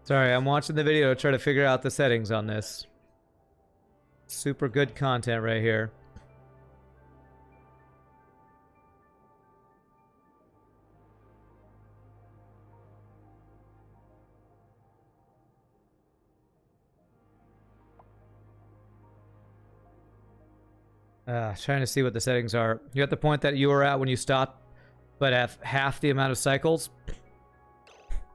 Sorry, I'm watching the video to try to figure out the settings on this. Super good content right here. Trying to see what the settings are. You're at the point that you were at when you stopped, but have half the amount of cycles.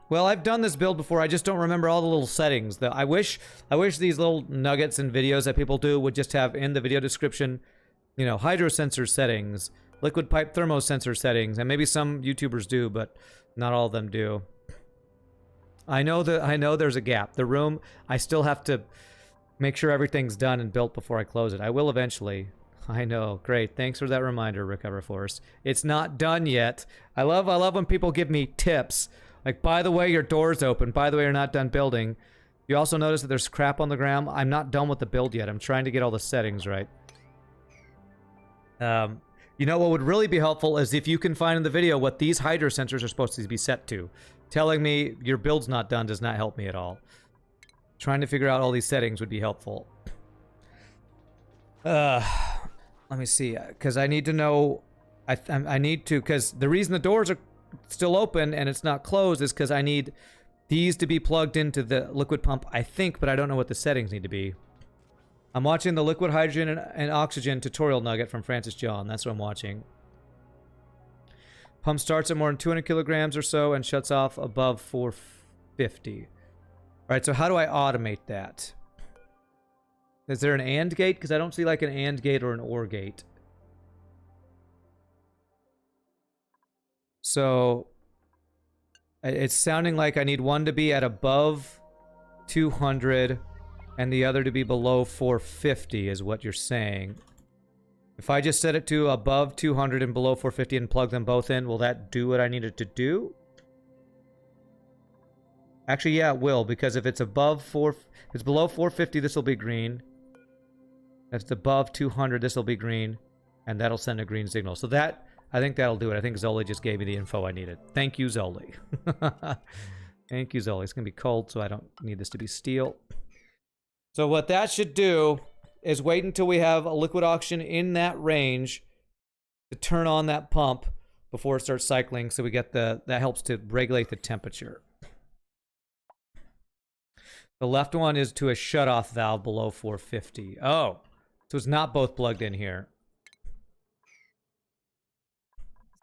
Well, I've done this build before. I just don't remember all the little settings. I wish these little nuggets and videos that people do would just have in the video description, you know, hydro sensor settings, liquid pipe thermo sensor settings, and maybe some YouTubers do, but not all of them do. I know there's a gap. The room, I still have to make sure everything's done and built before I close it. I will eventually. I know. Great. Thanks for that reminder, Recover Force. It's not done yet. I love when people give me tips. Like, by the way, your door's open. By the way, you're not done building. You also notice that there's crap on the ground. I'm not done with the build yet. I'm trying to get all the settings right. You know what would really be helpful is if you can find in the video what these hydro sensors are supposed to be set to. Telling me your build's not done does not help me at all. Trying to figure out all these settings would be helpful. Let me see, because I need to know. I need to, because the reason the doors are still open and it's not closed is because I need these to be plugged into the liquid pump, I think, but I don't know what the settings need to be. I'm watching the liquid hydrogen and oxygen tutorial nugget from Francis John. That's what I'm watching. Pump starts at more than 200 kilograms or so and shuts off above 450. All right, so how do I automate that? Is there an AND gate? Because I don't see like an AND gate or an OR gate. So it's sounding like I need one to be at above 200 and the other to be below 450 is what you're saying. If I just set it to above 200 and below 450 and plug them both in, will that do what I need it to do? Actually, yeah, it will, because if it's above if it's below 450, this will be green. If it's above 200, this will be green, and that'll send a green signal. So that, I think that'll do it. I think Zoli just gave me the info I needed. Thank you, Zoli. Thank you, Zoli. It's going to be cold, so I don't need this to be steel. So what that should do is wait until we have a liquid oxygen in that range to turn on that pump before it starts cycling, so we get that helps to regulate the temperature. The left one is to a shutoff valve below 450. Oh, so it's not both plugged in here.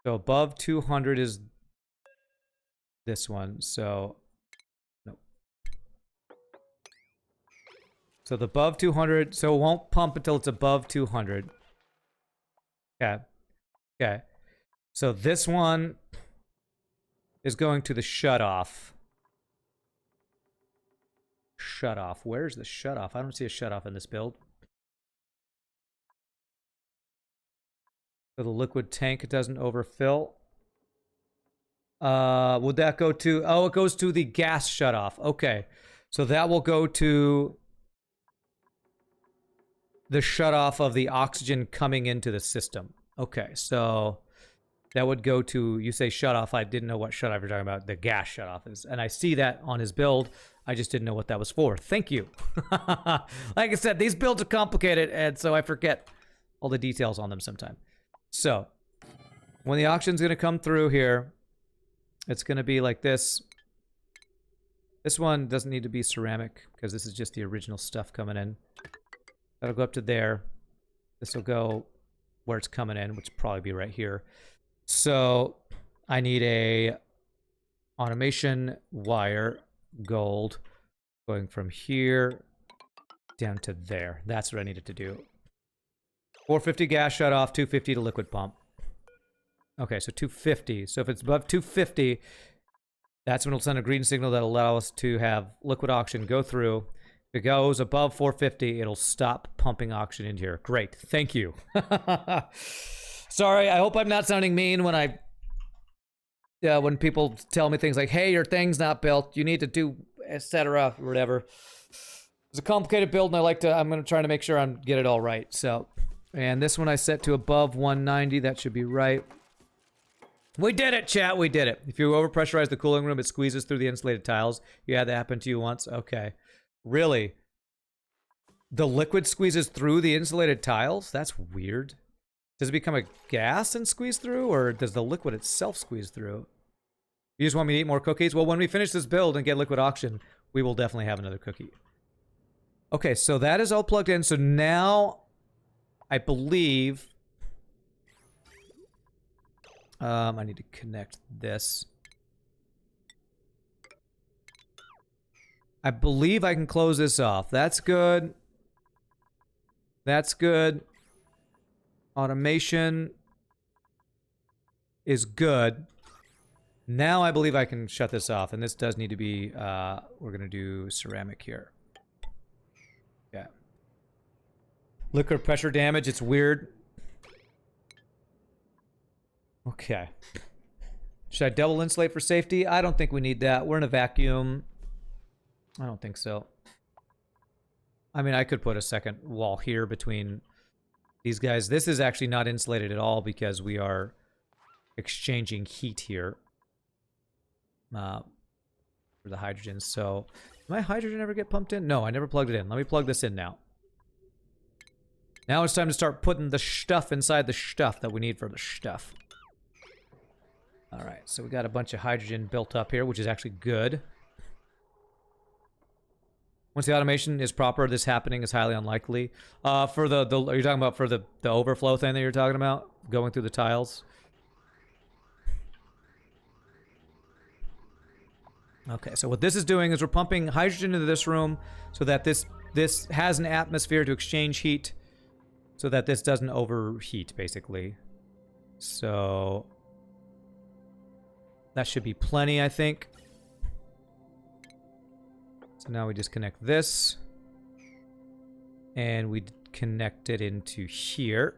So above 200 is this one. So, no. So the above 200, so it won't pump until it's above 200. Okay. Okay. So this one is going to the shutoff. Shutoff. Where's the shutoff? I don't see a shutoff in this build. So the liquid tank doesn't overfill. Would that go to... Oh, it goes to the gas shutoff. Okay. So that will go to the shutoff of the oxygen coming into the system. Okay, so that would go to... You say shutoff. I didn't know what shutoff you're talking about. The gas shutoff is. And I see that on his build. I just didn't know what that was for. Thank you. Like I said, these builds are complicated, and so I forget all the details on them sometimes. So, when the oxygen's going to come through here, it's going to be like this. This one doesn't need to be ceramic, because this is just the original stuff coming in. That'll go up to there. This will go where it's coming in, which will probably be right here. So, I need a automation wire, gold, going from here down to there. That's what I needed to do. 450 gas shut off, 250 to liquid pump. Okay, so 250. So if it's above 250, that's when it'll send a green signal that'll allow us to have liquid oxygen go through. If it goes above 450, it'll stop pumping oxygen into here. Great, thank you. Sorry, I hope I'm not sounding mean when when people tell me things like, hey, your thing's not built, you need to do, etc., or whatever. It's a complicated build, and I'm going to try to make sure I get it all right. So, and this one I set to above 190. That should be right. We did it, chat. We did it. If you overpressurize the cooling room, it squeezes through the insulated tiles. You had that happen to you once? Okay. Really? The liquid squeezes through the insulated tiles? That's weird. Does it become a gas and squeeze through, or does the liquid itself squeeze through? You just want me to eat more cookies? Well, when we finish this build and get liquid oxygen, we will definitely have another cookie. Okay, so that is all plugged in. So now, I believe... I need to connect this. I believe I can close this off. That's good. That's good. Automation is good. Now I believe I can shut this off, and this does need to be, we're gonna do ceramic here. Yeah. Liquid pressure damage, it's weird. Okay. Should I double insulate for safety? I don't think we need that. We're in a vacuum. I don't think so. I mean, I could put a second wall here between these guys. This is actually not insulated at all because we are exchanging heat here. For the hydrogen. So, did my hydrogen ever get pumped in? No, I never plugged it in. Let me plug this in now. Now it's time to start putting the stuff inside the stuff that we need for the stuff. Alright, so we got a bunch of hydrogen built up here, which is actually good. Once the automation is proper, this happening is highly unlikely. For the are you talking about for the overflow thing that you're talking about? Going through the tiles? Okay, so what this is doing is we're pumping hydrogen into this room so that this has an atmosphere to exchange heat so that this doesn't overheat, basically. So that should be plenty, I think. So now we just connect this. And we connect it into here.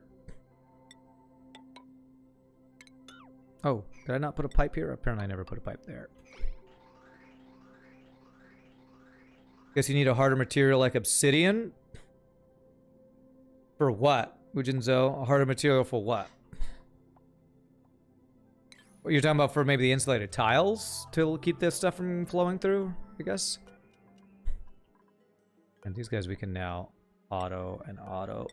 Oh, did I not put a pipe here? Apparently I never put a pipe there. Guess you need a harder material like obsidian? For what? Ujinzo, a harder material for what? What you're talking about for maybe the insulated tiles to keep this stuff from flowing through, I guess? And these guys we can now auto and auto.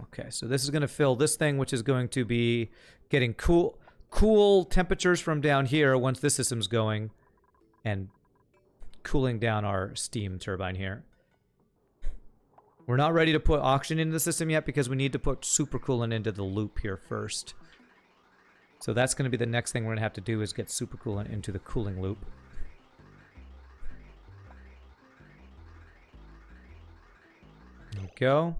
Okay, so this is going to fill this thing, which is going to be getting cool temperatures from down here once this system's going, and cooling down our steam turbine here. We're not ready to put oxygen into the system yet because we need to put supercoolant into the loop here first. So that's going to be the next thing we're going to have to do is get supercoolant into the cooling loop. There we go.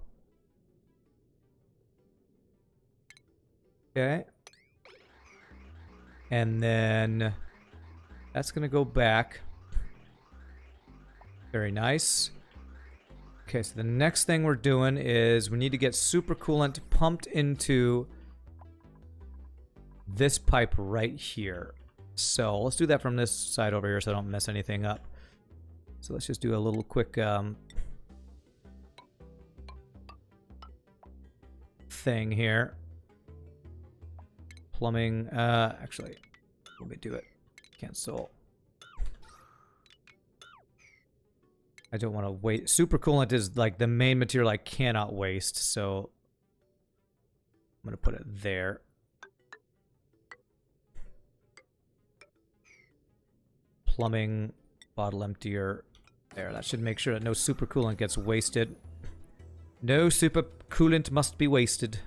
Okay. And then that's going to go back. Very nice. Okay, so the next thing we're doing is we need to get supercoolant pumped into this pipe right here. So let's do that from this side over here so I don't mess anything up. So let's just do a little quick thing here. Plumbing, actually, let me do it. Cancel. I don't want to waste. Supercoolant is like the main material I cannot waste, so I'm going to put it there. Plumbing, bottle emptier. There, that should make sure that no supercoolant gets wasted. No supercoolant must be wasted.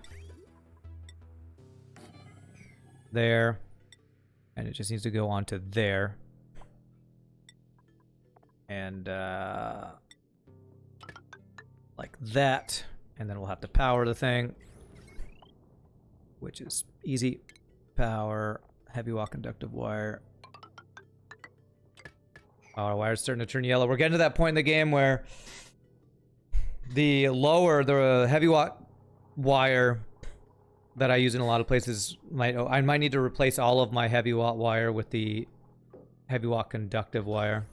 There. And it just needs to go onto there. And, like that. And then we'll have to power the thing. Which is easy. Power, heavy wall conductive wire. Our wire's starting to turn yellow. We're getting to that point in the game where the heavy watt wire that I use in a lot of places, I might need to replace all of my heavy watt wire with the heavy watt conductive wire.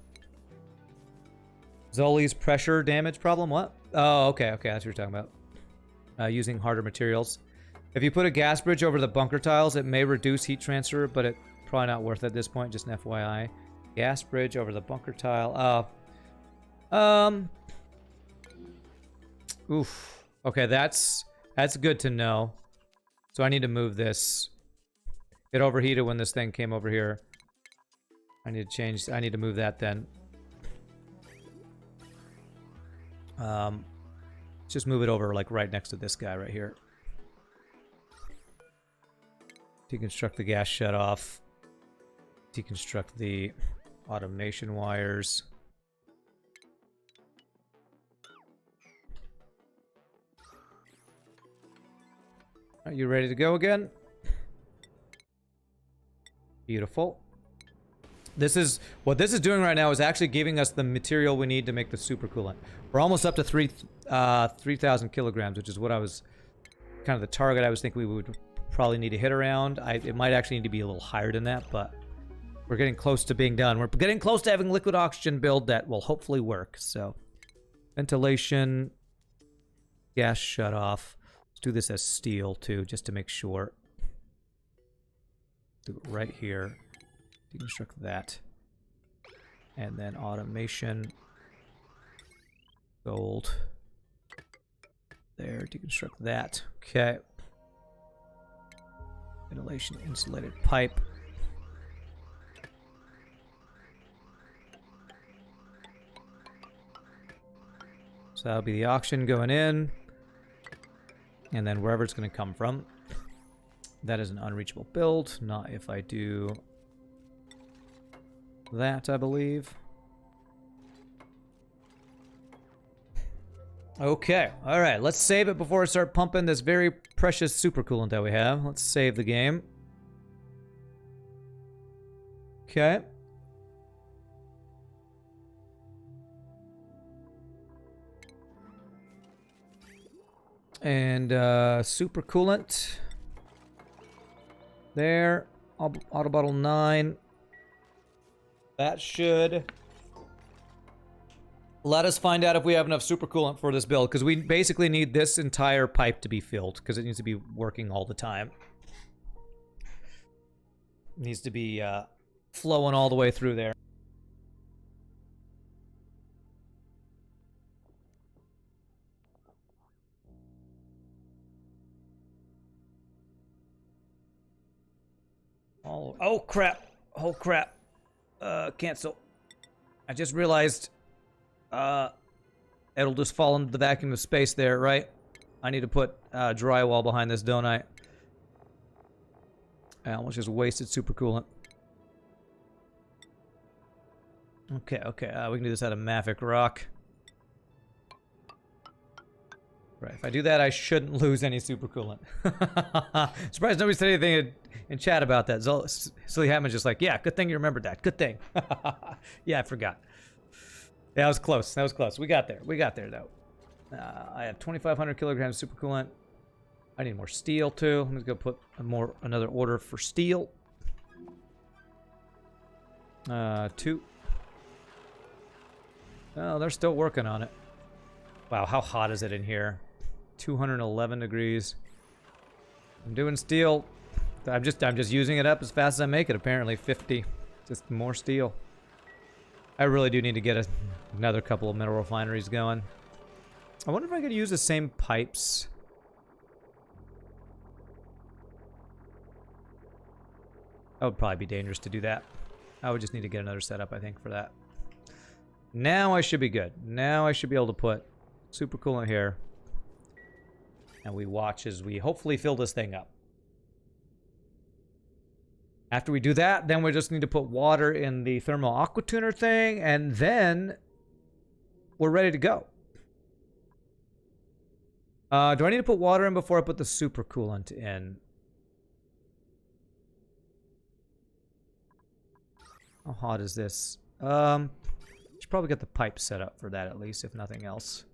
Zoli's pressure damage problem? What? Oh, okay, that's what you're talking about. Using harder materials. If you put a gas bridge over the bunker tiles, it may reduce heat transfer, but it's probably not worth it at this point, just an FYI. Gas bridge over the bunker tile. Oof. Okay, that's good to know. So I need to move this. It overheated when this thing came over here. I need to move that then. Just move it over like right next to this guy right here. Deconstruct the gas shutoff. Deconstruct the automation wires. Are you ready to go again? Beautiful. What this is doing right now is actually giving us the material we need to make the supercoolant. We're almost up to 3,000 kilograms, which is what I was kind of the target I was thinking we would probably need to hit around. It might actually need to be a little higher than that, but we're getting close to being done. We're getting close to having liquid oxygen build that will hopefully work. So, ventilation, gas shut off. Let's do this as steel too, just to make sure. Do it right here. Deconstruct that. And then automation. Gold. There, deconstruct that. Okay. Ventilation insulated pipe. So that'll be the oxygen going in. And then wherever it's going to come from. That is an unreachable build. Not if I do that, I believe. Okay. All right. Let's save it before I start pumping this very precious supercoolant that we have. Let's save the game. Okay. And supercoolant. There. Auto bottle 9. That should let us find out if we have enough supercoolant for this build, because we basically need this entire pipe to be filled, because it needs to be working all the time. It needs to be flowing all the way through there. Oh crap! Oh crap! Cancel. I just realized it'll just fall into the vacuum of space there, right? I need to put drywall behind this, don't I? I almost just wasted supercoolant. Okay, we can do this out of Mafic rock. Right, if I do that, I shouldn't lose any supercoolant. Surprised nobody said anything in chat about that. Silly Hatman's just like, yeah, good thing you remembered that. Good thing. Yeah, I forgot. Yeah, that was close. That was close. We got there. We got there, though. I have 2,500 kilograms of supercoolant. I need more steel too. Let me go put another order for steel. 2. Oh, they're still working on it. Wow, how hot is it in here? 211 degrees. I'm doing steel. I'm just using it up as fast as I make it. Apparently 50. Just more steel. I really do need to get another couple of mineral refineries going. I wonder if I could use the same pipes. That would probably be dangerous to do that. I would just need to get another setup, I think, for that. Now I should be good. Now I should be able to put supercoolant here. And we watch as we hopefully fill this thing up. After we do that, then we just need to put water in the Thermo aqua tuner thing, and then we're ready to go. Do I need to put water in before I put the supercoolant in? How hot is this? Should probably get the pipe set up for that at least, if nothing else.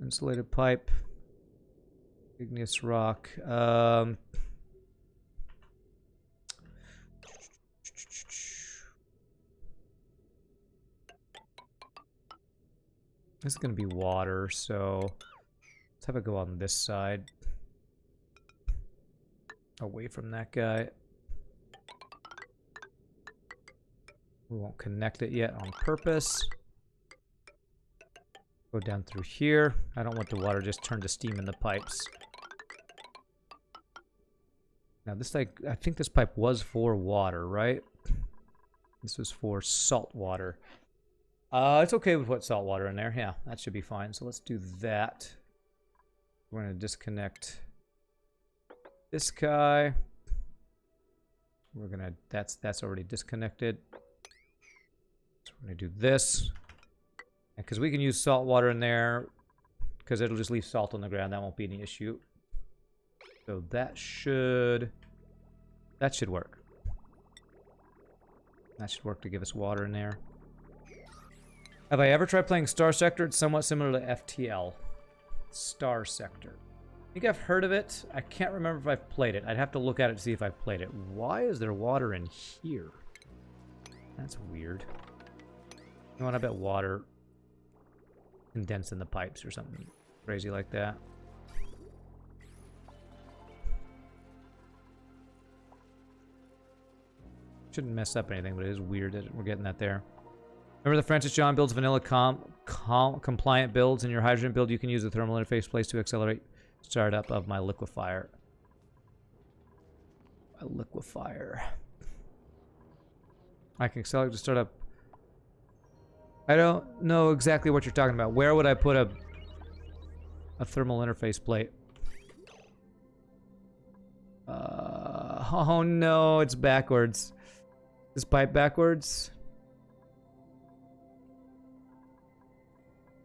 Insulated pipe. Igneous rock. This is going to be water, so let's have it go on this side. Away from that guy. We won't connect it yet on purpose. Go down through here. I don't want the water just turn to steam in the pipes. Now this, I think this pipe was for water, right? This was for salt water. It's okay to put salt water in there. Yeah, that should be fine. So let's do that. We're going to disconnect this guy. We're going to, that's already disconnected. So we're going to do this. Because we can use salt water in there, because it'll just leave salt on the ground. That won't be any issue. So that should work. That should work to give us water in there. Have I ever tried playing Star Sector? It's somewhat similar to FTL. Star Sector. I think I've heard of it. I can't remember if I've played it. I'd have to look at it to see if I've played it. Why is there water in here? That's weird. You know what? I bet water condensed in the pipes or something crazy like that. Shouldn't mess up anything, but it is weird that we're getting that there. Remember the Francis John builds vanilla compliant builds. In your hydrogen build, you can use the thermal interface place to accelerate startup of my liquefier. I can accelerate the startup. I don't know exactly what you're talking about. Where would I put a thermal interface plate? Oh no, it's backwards. This pipe backwards.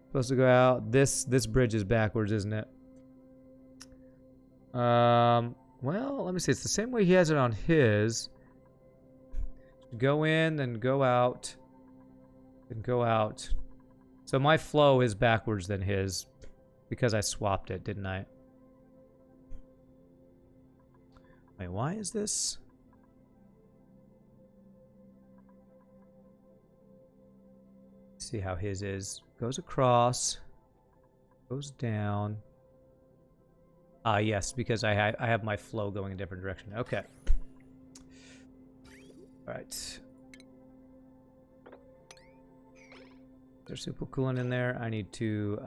Supposed to go out. This bridge is backwards, isn't it? Well, let me see. It's the same way he has it on his. Go in, then go out. Then go out. So my flow is backwards than his because I swapped it, didn't I? Wait, why is this? See how his is. Goes across. Goes down. Ah, yes, because I have my flow going in a different direction. Okay. Alright. There's super coolant in there. I need to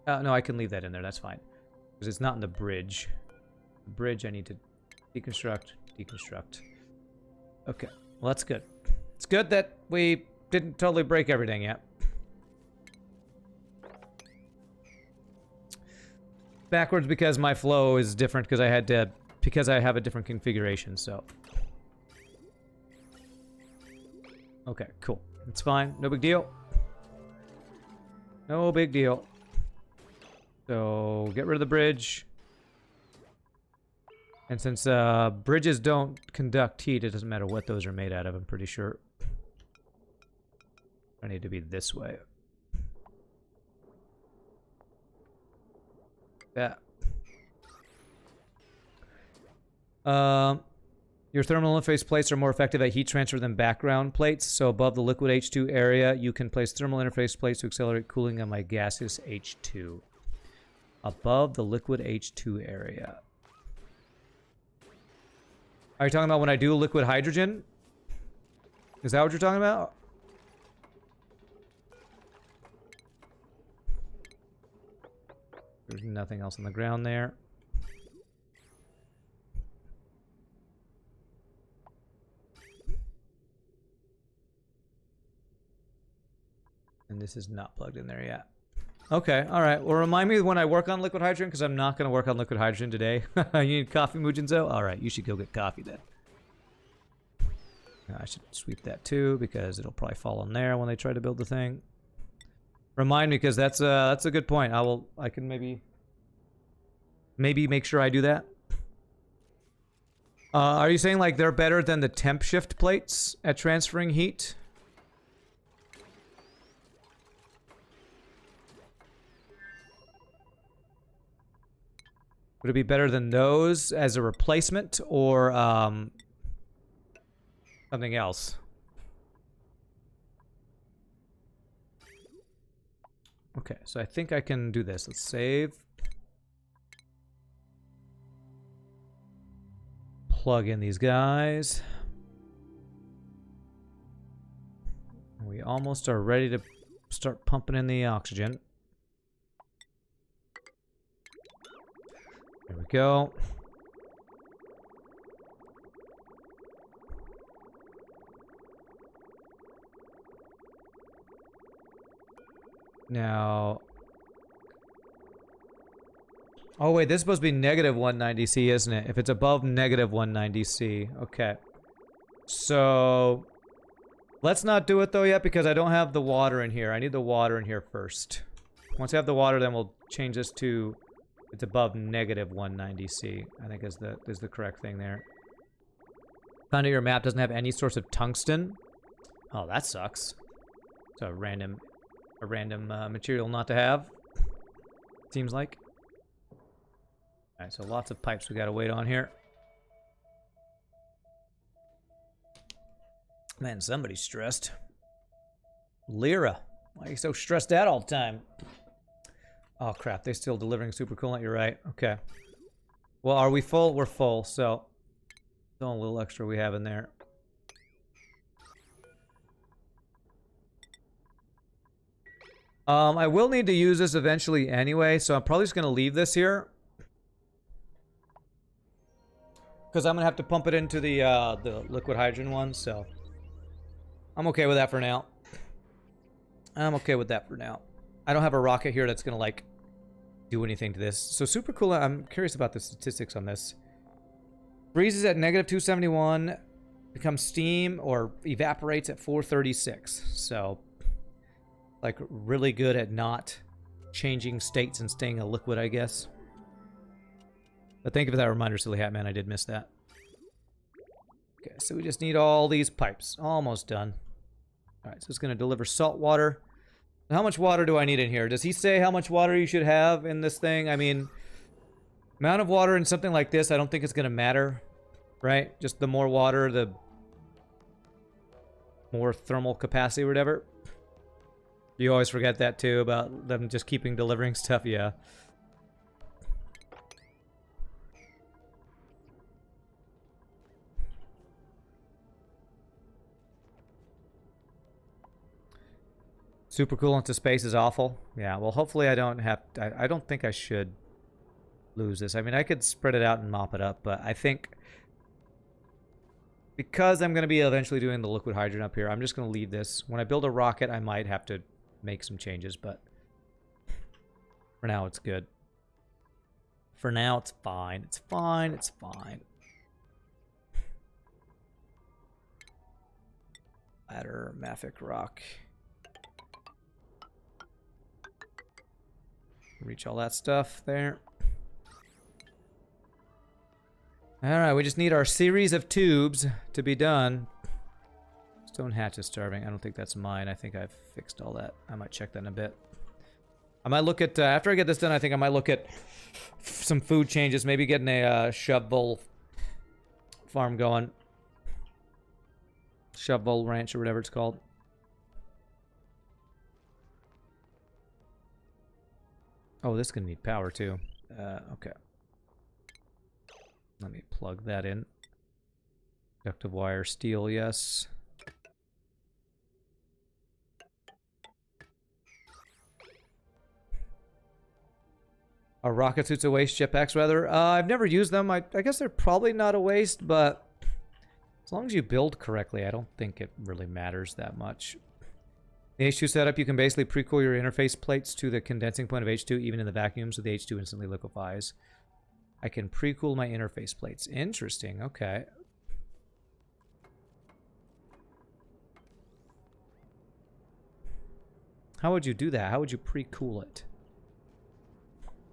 no, I can leave that in there. That's fine. Because it's not in the bridge. The bridge I need to deconstruct. Okay. Well, that's good. It's good that we didn't totally break everything yet. Backwards because my flow is different because I have a different configuration, so. Okay, cool. It's fine. No big deal. No big deal. So, get rid of the bridge. And since bridges don't conduct heat, it doesn't matter what those are made out of, I'm pretty sure. I need to be this way. Yeah. Your thermal interface plates are more effective at heat transfer than background plates. So above the liquid H2 area, you can place thermal interface plates to accelerate cooling of my gaseous H2. Above the liquid H2 area. Are you talking about when I do liquid hydrogen? Is that what you're talking about? There's nothing else on the ground there. And this is not plugged in there yet. Okay, alright. Well, remind me when I work on liquid hydrogen, because I'm not going to work on liquid hydrogen today. You need coffee, Mujinzo? Alright, you should go get coffee then. I should sweep that too, because it'll probably fall in there when they try to build the thing. Remind me, because that's a good point. I can maybe make sure I do that. Are you saying like they're better than the temp shift plates at transferring heat? Would it be better than those as a replacement, or something else? Okay, so I think I can do this. Let's save. Plug in these guys. We almost are ready to start pumping in the oxygen. There we go. Now... Oh wait, this is supposed to be negative 190C, isn't it? If it's above negative 190C. Okay. So... let's not do it though yet, because I don't have the water in here. I need the water in here first. Once I have the water, then we'll change this to... it's above negative 190C, I think is the correct thing there. Found out your map doesn't have any source of tungsten. Oh, that sucks. It's a random material not to have. Seems like. Alright, so lots of pipes we gotta wait on here. Man, somebody's stressed. Lyra, why are you so stressed out all the time? Oh crap, they're still delivering super coolant, you're right. Okay. Well, are we full? We're full, so... still a little extra we have in there. I will need to use this eventually anyway, so I'm probably just going to leave this here. Because I'm going to have to pump it into the liquid hydrogen one, so... I'm okay with that for now. I'm okay with that for now. I don't have a rocket here that's going to, like, do anything to this. So super cool. I'm curious about the statistics on this. Freezes at negative 271, becomes steam or evaporates at 436. So, like, really good at not changing states and staying a liquid, I guess. But thank you for that reminder, Silly Hat Man. I did miss that. Okay, so we just need all these pipes. Almost done. Alright, so it's going to deliver salt water. How much water do I need in here? Does he say how much water you should have in this thing? I mean, amount of water in something like this, I don't think it's going to matter, right? Just the more water, the more thermal capacity or whatever. You always forget that too, about them just keeping delivering stuff, yeah. Super coolant to space is awful. Yeah, well, hopefully I don't have... I don't think I should lose this. I mean, I could spread it out and mop it up, but I think... because I'm going to be eventually doing the liquid hydrogen up here, I'm just going to leave this. When I build a rocket, I might have to make some changes, but... for now, it's good. For now, it's fine. It's fine. It's fine. Ladder, mafic rock... reach all that stuff there. Alright, we just need our series of tubes to be done. Stone hatch is starving. I don't think that's mine. I think I've fixed all that. I might check that in a bit. I might look at, after I get this done, I think I might look at some food changes. Maybe getting a shovel farm going. Shovel ranch or whatever it's called. Oh, this is going to need power too. Okay. Let me plug that in. Conductive wire, steel, yes. Are rocket suits a waste? Jetpacks, rather? I've never used them. I guess they're probably not a waste, but as long as you build correctly, I don't think it really matters that much. The H2 setup, you can basically pre-cool your interface plates to the condensing point of H2, even in the vacuum, so the H2 instantly liquefies. I can pre-cool my interface plates. Interesting, okay. How would you do that? How would you pre-cool it?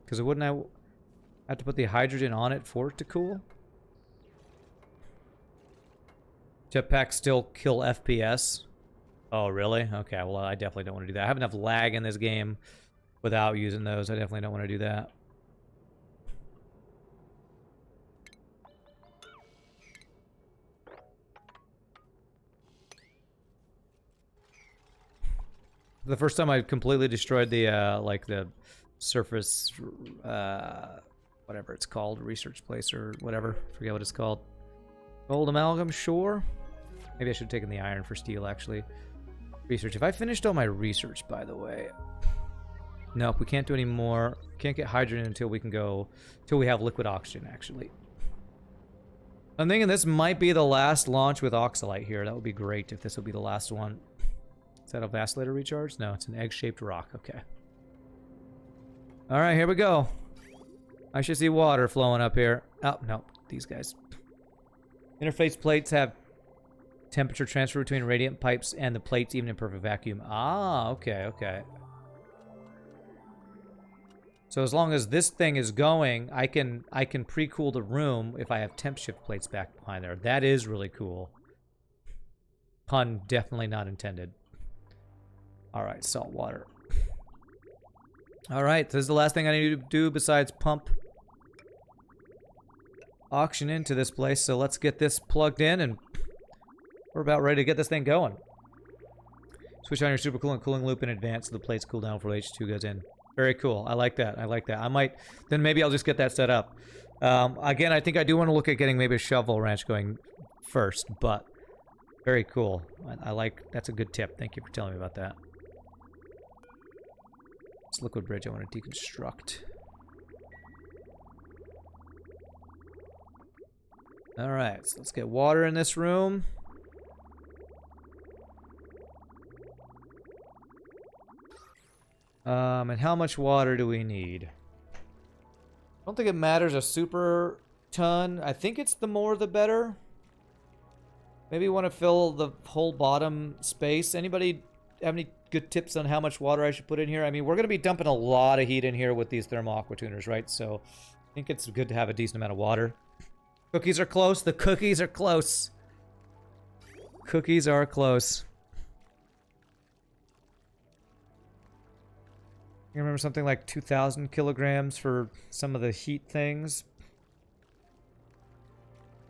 Because wouldn't I have to put the hydrogen on it for it to cool? Jetpacks still kill FPS. Oh, really? Okay, well, I definitely don't want to do that. I have enough lag in this game without using those. I definitely don't want to do that. The first time I completely destroyed the, like, the surface, whatever it's called, research place or whatever. Forget what it's called. Gold amalgam, sure. Maybe I should have taken the iron for steel, actually. Research. If I finished all my research, by the way. Nope, we can't do any more. Can't get hydrogen until we can go, until we have liquid oxygen, actually. I'm thinking this might be the last launch with oxalite here. That would be great if this would be the last one. Is that a vacillator recharge? No, it's an egg-shaped rock. Okay. All right, here we go. I should see water flowing up here. Oh, no, these guys. Interface plates have temperature transfer between radiant pipes and the plates, even in perfect vacuum. Ah, okay, okay. So as long as this thing is going, I can pre-cool the room if I have temp shift plates back behind there. That is really cool. Pun definitely not intended. All right, salt water. All right, this is the last thing I need to do besides pump oxygen into this place. So let's get this plugged in, and we're about ready to get this thing going. Switch on your supercoolant cooling loop in advance so the plates cool down before H2 goes in. Very cool. I like that. I like that. I might, then maybe I'll just get that set up. Again, I think I do want to look at getting maybe a shovel ranch going first, but very cool. I like, that's a good tip. Thank you for telling me about that. This liquid bridge I want to deconstruct. All right, so let's get water in this room. And how much water do we need? I don't think it matters a super ton. I think it's the more the better. Maybe you want to fill the whole bottom space. Anybody have any good tips on how much water I should put in here? I mean, we're going to be dumping a lot of heat in here with these thermal aqua tuners, right? So I think it's good to have a decent amount of water. Cookies are close. The cookies are close. Cookies are close. I remember something like 2,000 kilograms for some of the heat things.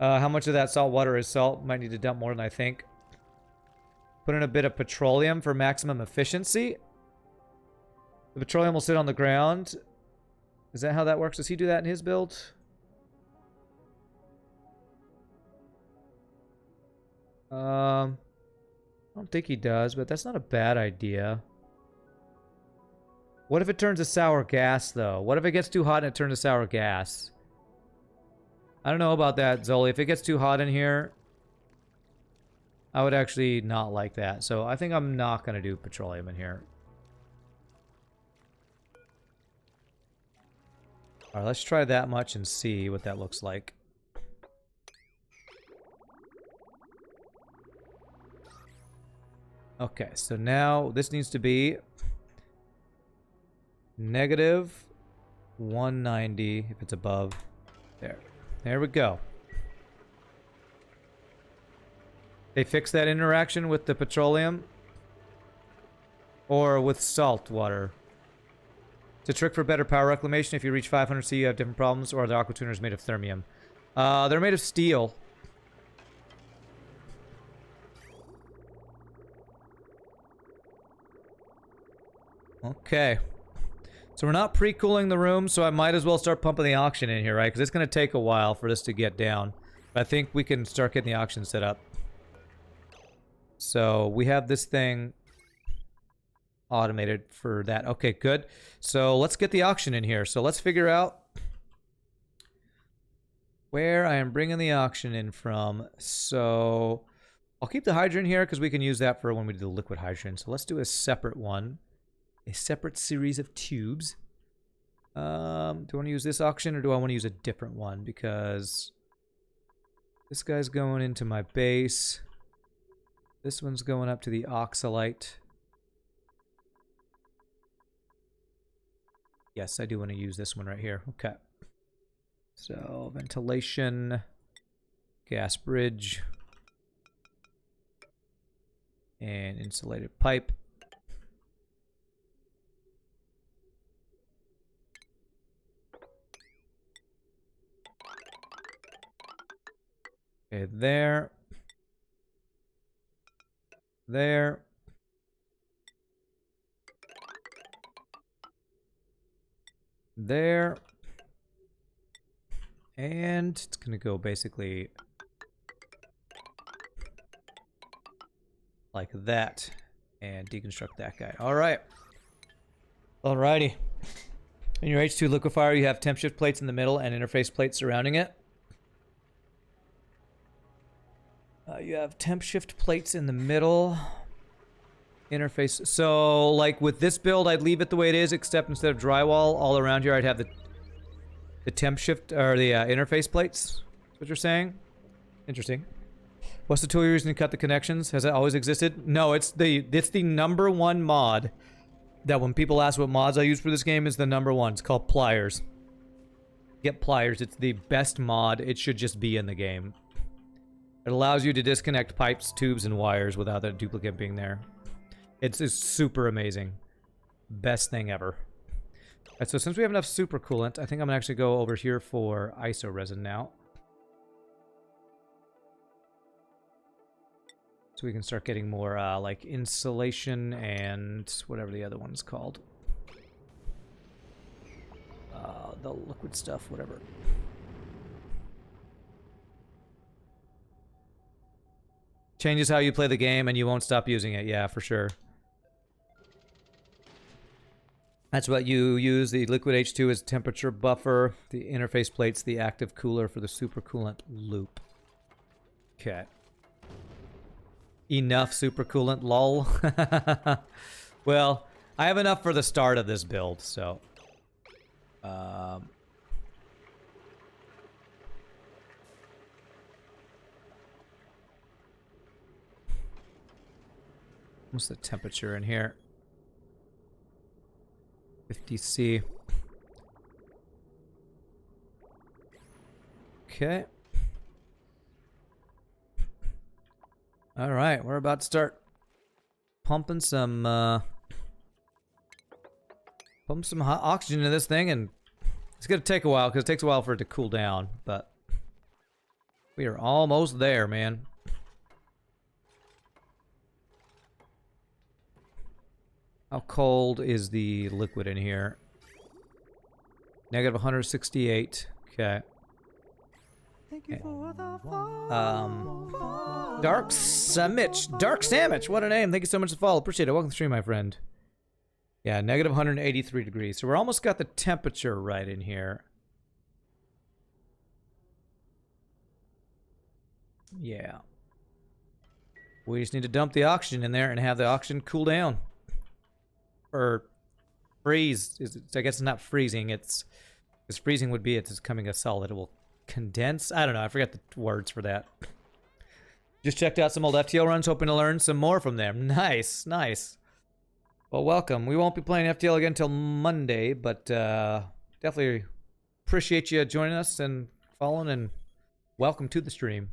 How much of that salt water is salt? Might need to dump more than I think. Put in a bit of petroleum for maximum efficiency. The petroleum will sit on the ground. Is that how that works? Does he do that in his build? I don't think he does, but that's not a bad idea. What if it turns to sour gas, though? What if it gets too hot and it turns to sour gas? I don't know about that, Zoli. If it gets too hot in here, I would actually not like that. So I think I'm not going to do petroleum in here. All right, let's try that much and see what that looks like. Okay, so now this needs to be negative 190 if it's above. There we go. They fixed that interaction with the petroleum or with salt water. It's a trick for better power reclamation. If you reach 500 C, you have different problems, or are the aqua tuners made of thermium? They're made of steel. Okay. So we're not pre-cooling the room, so I might as well start pumping the oxygen in here, right? Because it's going to take a while for this to get down. But I think we can start getting the oxygen set up. So we have this thing automated for that. Okay, good. So let's get the oxygen in here. So let's figure out where I am bringing the oxygen in from. So I'll keep the hydrogen here because we can use that for when we do the liquid hydrogen. So let's do a separate one. A separate series of tubes. Do I want to use this oxygen or do I want to use a different one? Because this guy's going into my base. This one's going up to the oxalite. Yes, I do want to use this one right here. Okay. So, ventilation, gas bridge, and insulated pipe. Okay, there. There. There. And it's going to go basically like that. And deconstruct that guy. Alright. Alrighty. In your H2 liquefier, you have temp shift plates in the middle and interface plates surrounding it. You have temp shift plates in the middle. Interface. So, like with this build, I'd leave it the way it is, except instead of drywall all around here, I'd have the temp shift, or the interface plates. That's what you're saying? Interesting. What's the tool you're using to cut the connections? Has it always existed? No, it's the #1 mod that when people ask what mods I use for this game is the #1. It's called pliers. Get pliers. It's the best mod. It should just be in the game. It allows you to disconnect pipes, tubes, and wires without that duplicate being there. It's super amazing. Best thing ever. Alright, so since we have enough super coolant, I think I'm gonna actually go over here for iso resin now. So we can start getting more like insulation and whatever the other one's called. The liquid stuff, whatever. Changes how you play the game and you won't stop using it. Yeah, for sure. That's what you use. The liquid H2 is temperature buffer. The interface plate's the active cooler for the supercoolant loop. Okay. Enough supercoolant, lol. Well, I have enough for the start of this build, so... What's the temperature in here? 50°C. Okay. Alright, we're about to start pumping some hot oxygen into this thing, and it's gonna take a while because it takes a while for it to cool down, but we are almost there, man. How cold is the liquid in here? Negative 168. Okay. Thank you for the Dark Sandwich. Dark Sandwich. What a name. Thank you so much for the follow. Appreciate it. Welcome to the stream, my friend. Yeah, negative 183 degrees. So we're almost got the temperature right in here. Yeah. We just need to dump the oxygen in there and have the oxygen cool down. Or freeze. I guess it's not freezing. It's because freezing would be it's becoming a solid. It will condense. I don't know. I forgot the words for that. Just checked out some old FTL runs, hoping to learn some more from them. Nice, nice. Well, welcome. We won't be playing FTL again until Monday, but definitely appreciate you joining us and following, and welcome to the stream.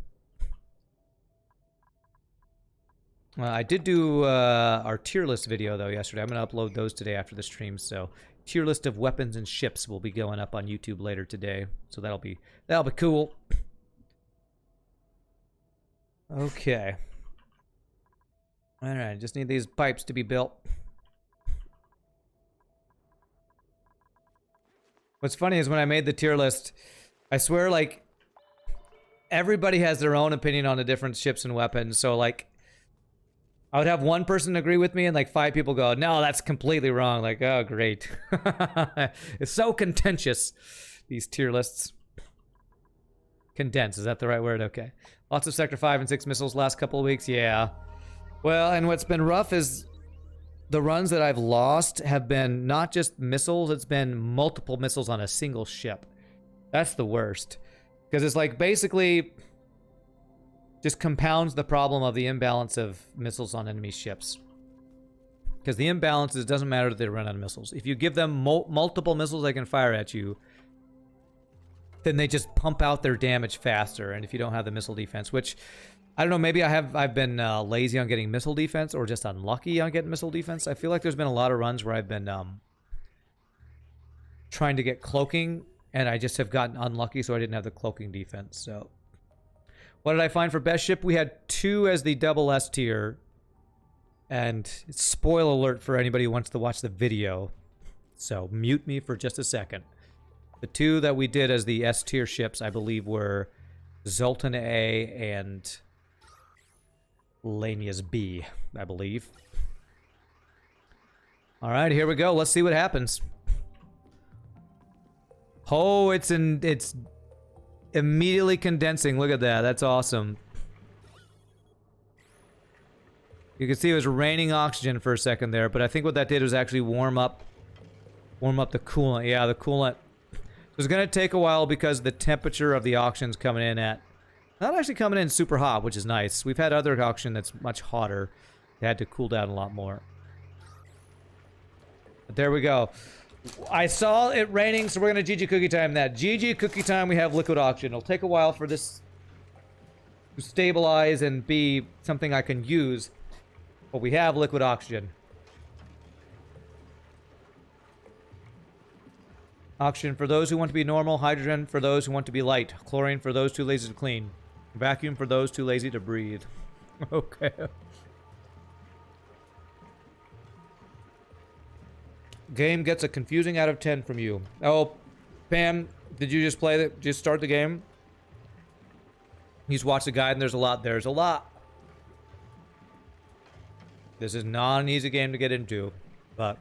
I did do our tier list video, though, yesterday. I'm going to upload those today after the stream, so tier list of weapons and ships will be going up on YouTube later today. So that'll be cool. Okay. All right, just need these pipes to be built. What's funny is when I made the tier list, I swear, like, everybody has their own opinion on the different ships and weapons. So, like, I would have one person agree with me and, like, 5 people go, no, that's completely wrong. Like, oh, great. It's so contentious, these tier lists. Condense, is that the right word? Okay. Lots of Sector 5 and 6 missiles last couple of weeks. Yeah. Well, and what's been rough is the runs that I've lost have been not just missiles, it's been multiple missiles on a single ship. That's the worst. Because it's like basically just compounds the problem of the imbalance of missiles on enemy ships. Because the imbalance is, it doesn't matter that they run out of missiles. If you give them multiple missiles they can fire at you, then they just pump out their damage faster. And if you don't have the missile defense, which I don't know, maybe I've been lazy on getting missile defense or just unlucky on getting missile defense. I feel like there's been a lot of runs where I've been trying to get cloaking, and I just have gotten unlucky, so I didn't have the cloaking defense. So, what did I find for best ship? We had 2 as the double S tier, and spoil alert for anybody who wants to watch the video. So mute me for just a second. The 2 that we did as the S tier ships, I believe, were Zoltan A and Lanius B, I believe. All right, here we go. Let's see what happens. Oh, it's immediately condensing. Look at that. That's awesome. You can see it was raining oxygen for a second there, but I think what that did was actually warm up the coolant. Yeah, the coolant. It's going to take a while because the temperature of the oxygen's coming in at not actually coming in super hot, which is nice. We've had other oxygen that's much hotter. They had to cool down a lot more. But there we go. I saw it raining, so we're going to GG cookie time that. GG cookie time, we have liquid oxygen. It'll take a while for this to stabilize and be something I can use, but we have liquid oxygen. Oxygen for those who want to be normal, hydrogen for those who want to be light, chlorine for those too lazy to clean, vacuum for those too lazy to breathe. Okay. Game gets a confusing out of 10 from you. Oh, Pam, did you just play it? Just start the game? You just watch the guide and there's a lot. There's a lot. This is not an easy game to get into, but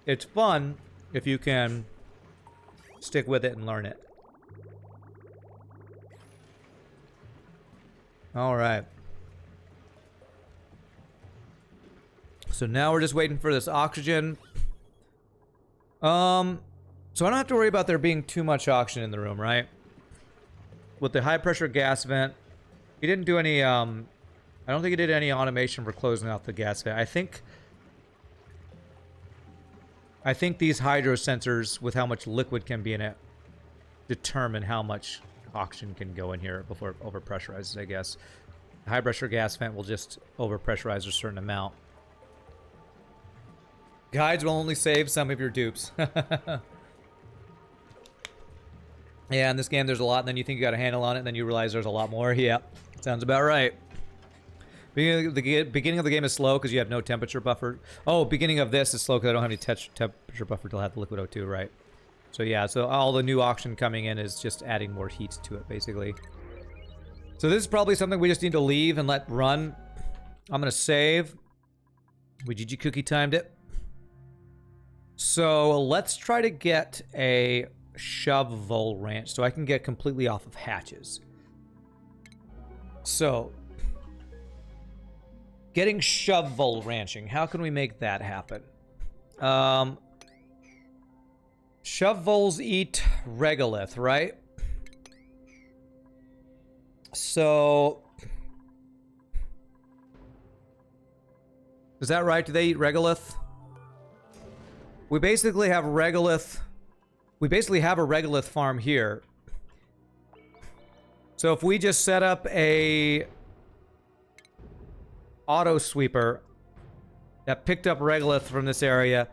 it's fun if you can stick with it and learn it. All right. So now we're just waiting for this oxygen. So I don't have to worry about there being too much oxygen in the room, right? With the high pressure gas vent, he didn't do any, I don't think he did any automation for closing out the gas vent. I think these hydro sensors with how much liquid can be in it determine how much oxygen can go in here before it overpressurizes, I guess. The high pressure gas vent will just overpressurize a certain amount. Guides will only save some of your dupes. Yeah, in this game there's a lot, and then you think you got a handle on it, and then you realize there's a lot more. Yeah, sounds about right. Beginning of the game is slow because you have no temperature buffer. Oh, beginning of this is slow because I don't have any temperature buffer till I have the liquid O2, right? So yeah, so all the new oxygen coming in is just adding more heat to it, basically. So this is probably something we just need to leave and let run. I'm going to save. We GG cookie timed it. So let's try to get a shovel ranch so I can get completely off of hatches. So, getting shovel ranching. How can we make that happen? Shovels eat regolith, right? So, is that right? Do they eat regolith? We basically have regolith. We basically have a regolith farm here. So if we just set up a auto sweeper that picked up regolith from this area,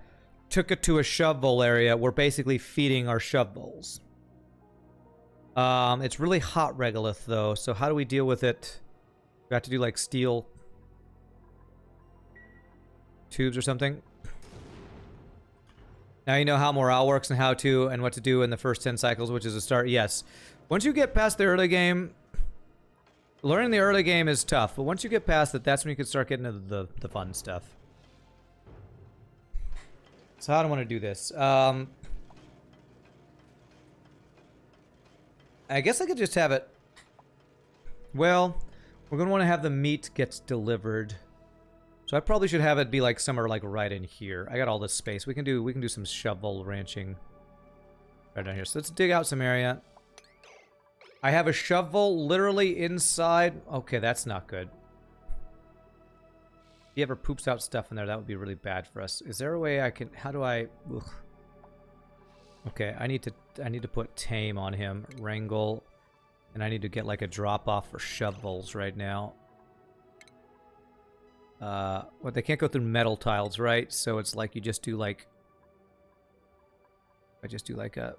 took it to a shovel area, we're basically feeding our shovels. It's really hot regolith though, so how do we deal with it? We have to do like steel tubes or something. Now you know how morale works and how to and what to do in the first 10 cycles, which is a start. Yes. Once you get past the early game, learning the early game is tough, but once you get past it, that's when you can start getting into the fun stuff. So how do I want to do this? I guess I could just have it. Well, we're going to want to have the meat gets delivered. So I probably should have it be like somewhere like right in here. I got all this space. We can do some shovel ranching right down here. So let's dig out some area. I have a shovel literally inside. Okay, that's not good. If he ever poops out stuff in there, that would be really bad for us. Is there a way I can? How do I? Ugh. Okay, I need to put tame on him, wrangle, and I need to get like a drop off for shovels right now. Well, they can't go through metal tiles, right? So it's like you just do like, I just do like a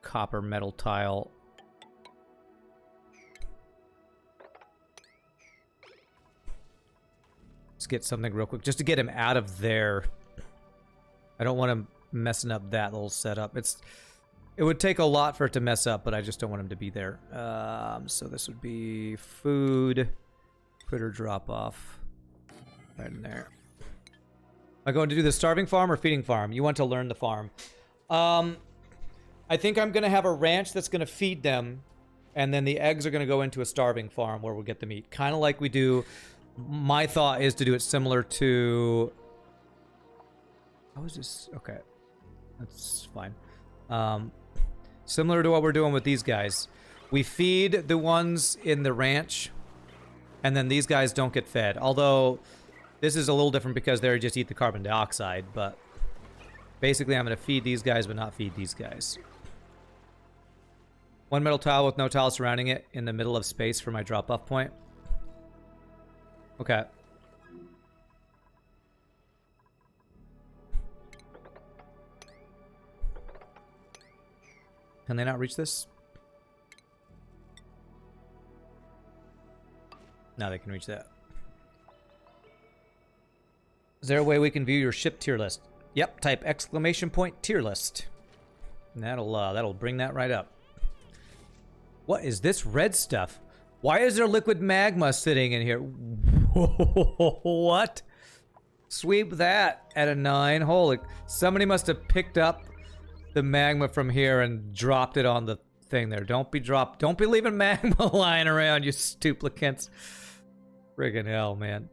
copper metal tile. Let's get something real quick just to get him out of there. I don't want him messing up that little setup. It would take a lot for it to mess up, but I just don't want him to be there. So this would be food, critter drop off, right in there. Am I going to do the starving farm or feeding farm? You want to learn the farm. I think I'm going to have a ranch that's going to feed them, and then the eggs are going to go into a starving farm where we'll get the meat. Kind of like we do. My thought is to do it similar to... How is this? Okay. That's fine. Similar to what we're doing with these guys. We feed the ones in the ranch, and then these guys don't get fed. Although, this is a little different because they just eat the carbon dioxide, but basically I'm going to feed these guys but not feed these guys. One metal tile with no tile surrounding it in the middle of space for my drop-off point. Okay. Can they not reach this? No, they can reach that. Is there a way we can view your ship tier list? Yep, type exclamation point tier list. And that'll bring that right up. What is this red stuff? Why is there liquid magma sitting in here? What? Sweep that at a 9. Holy, somebody must have picked up the magma from here and dropped it on the thing there. Don't be leaving magma lying around, you stuplicants. Friggin' hell, man.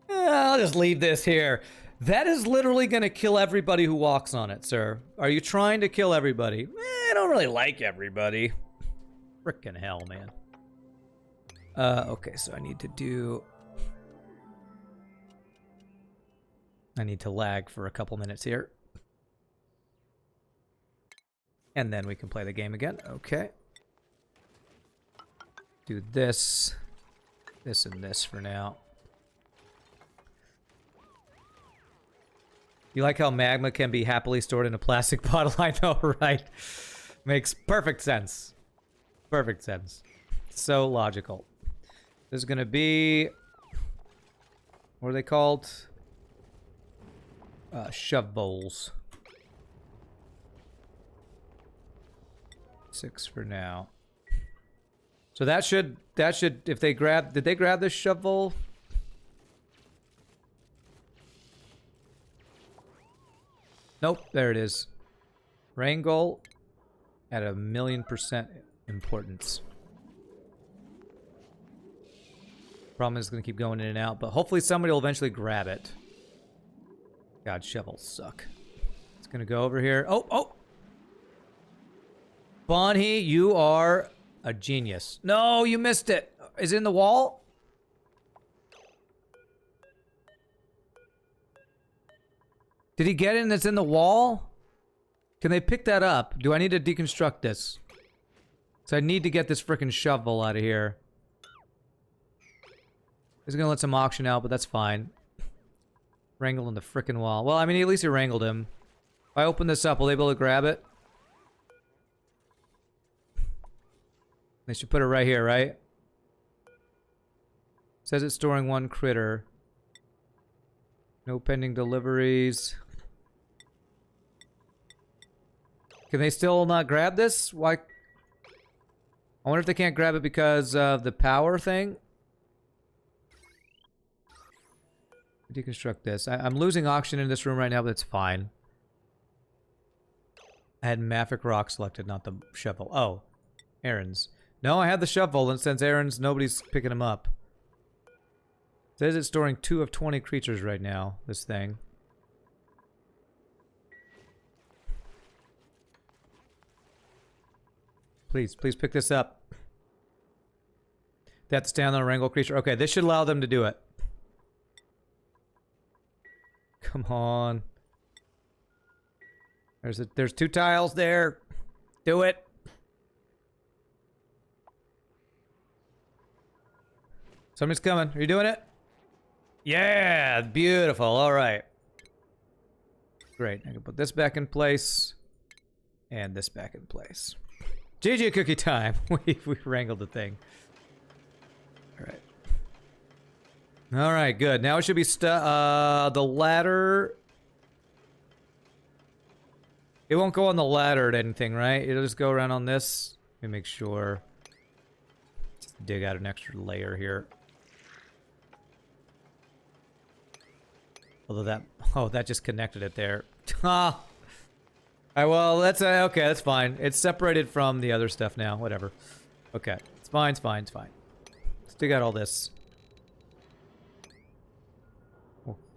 I'll just leave this here. That is literally gonna kill everybody who walks on it, sir. Are you trying to kill everybody? I don't really like everybody. Frickin' hell, man. Okay, so I need to lag for a couple minutes here. And then we can play the game again. Okay. Do this, this, and this for now. You like how magma can be happily stored in a plastic bottle? I know, right? Makes perfect sense. Perfect sense. So logical. This is gonna be... What are they called? Shove bowls. 6 for now. So that should, if they grab, did they grab this shovel? Nope, there it is. Wrangle at 1,000,000% importance. Problem is going to keep going in and out, but hopefully somebody will eventually grab it. God, shovels suck. It's going to go over here. Oh! Bonnie, you are a genius. No, you missed it. Is it in the wall? Did he get in that's in the wall? Can they pick that up? Do I need to deconstruct this? So I need to get this frickin' shovel out of here. He's gonna let some auction out, but that's fine. Wrangling the frickin' wall. Well, I mean, at least he wrangled him. If I open this up, will they be able to grab it? They should put it right here, right? Says it's storing 1 critter. No pending deliveries. Can they still not grab this? Why? I wonder if they can't grab it because of the power thing. Deconstruct this. I'm losing oxygen in this room right now, but it's fine. I had Maverick Rock selected, not the shovel. Oh, Aaron's. No, I had the shovel, and since Aaron's, nobody's picking him up. It says it's storing 2 of 20 creatures right now, this thing. Please, please pick this up. They have to stand on a wrangle creature. Okay, this should allow them to do it. Come on. There's 2 tiles there. Do it. Somebody's coming. Are you doing it? Yeah, beautiful. All right. Great. I can put this back in place. And this back in place. GG cookie time. We wrangled the thing. Alright. Alright, good. Now it should be the ladder. It won't go on the ladder or anything, right? It'll just go around on this. Let me make sure. Just dig out an extra layer here. Although that... Oh, that just connected it there. Ah! Alright, well, that's okay, that's fine. It's separated from the other stuff now. Whatever. Okay. It's fine, it's fine, it's fine. Let's dig out all this.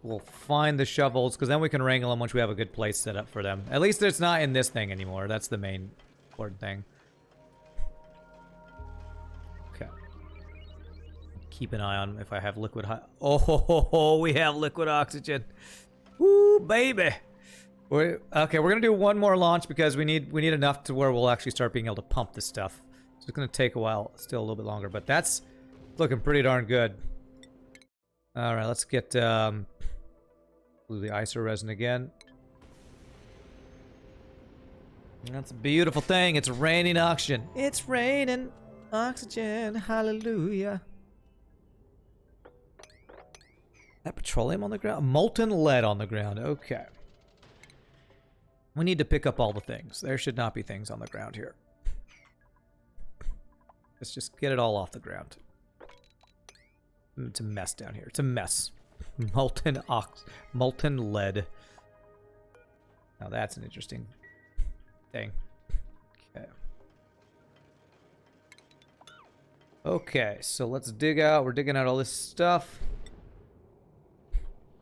We'll find the shovels, because then we can wrangle them once we have a good place set up for them. At least it's not in this thing anymore. That's the main important thing. Okay. Keep an eye on if I have liquid Oh, we have liquid oxygen. Woo, baby! Okay, we're gonna do one more launch because we need enough to where we'll actually start being able to pump this stuff. So it's gonna take a while, still a little bit longer, but that's looking pretty darn good. All right, let's get the iso resin again. That's a beautiful thing. It's raining oxygen. It's raining oxygen. Hallelujah. That petroleum on the ground, molten lead on the ground. Okay. We need to pick up all the things. There should not be things on the ground here. Let's just get it all off the ground. It's a mess down here. It's a mess. Molten lead. Now that's an interesting thing. Okay. Okay, so let's dig out. We're digging out all this stuff.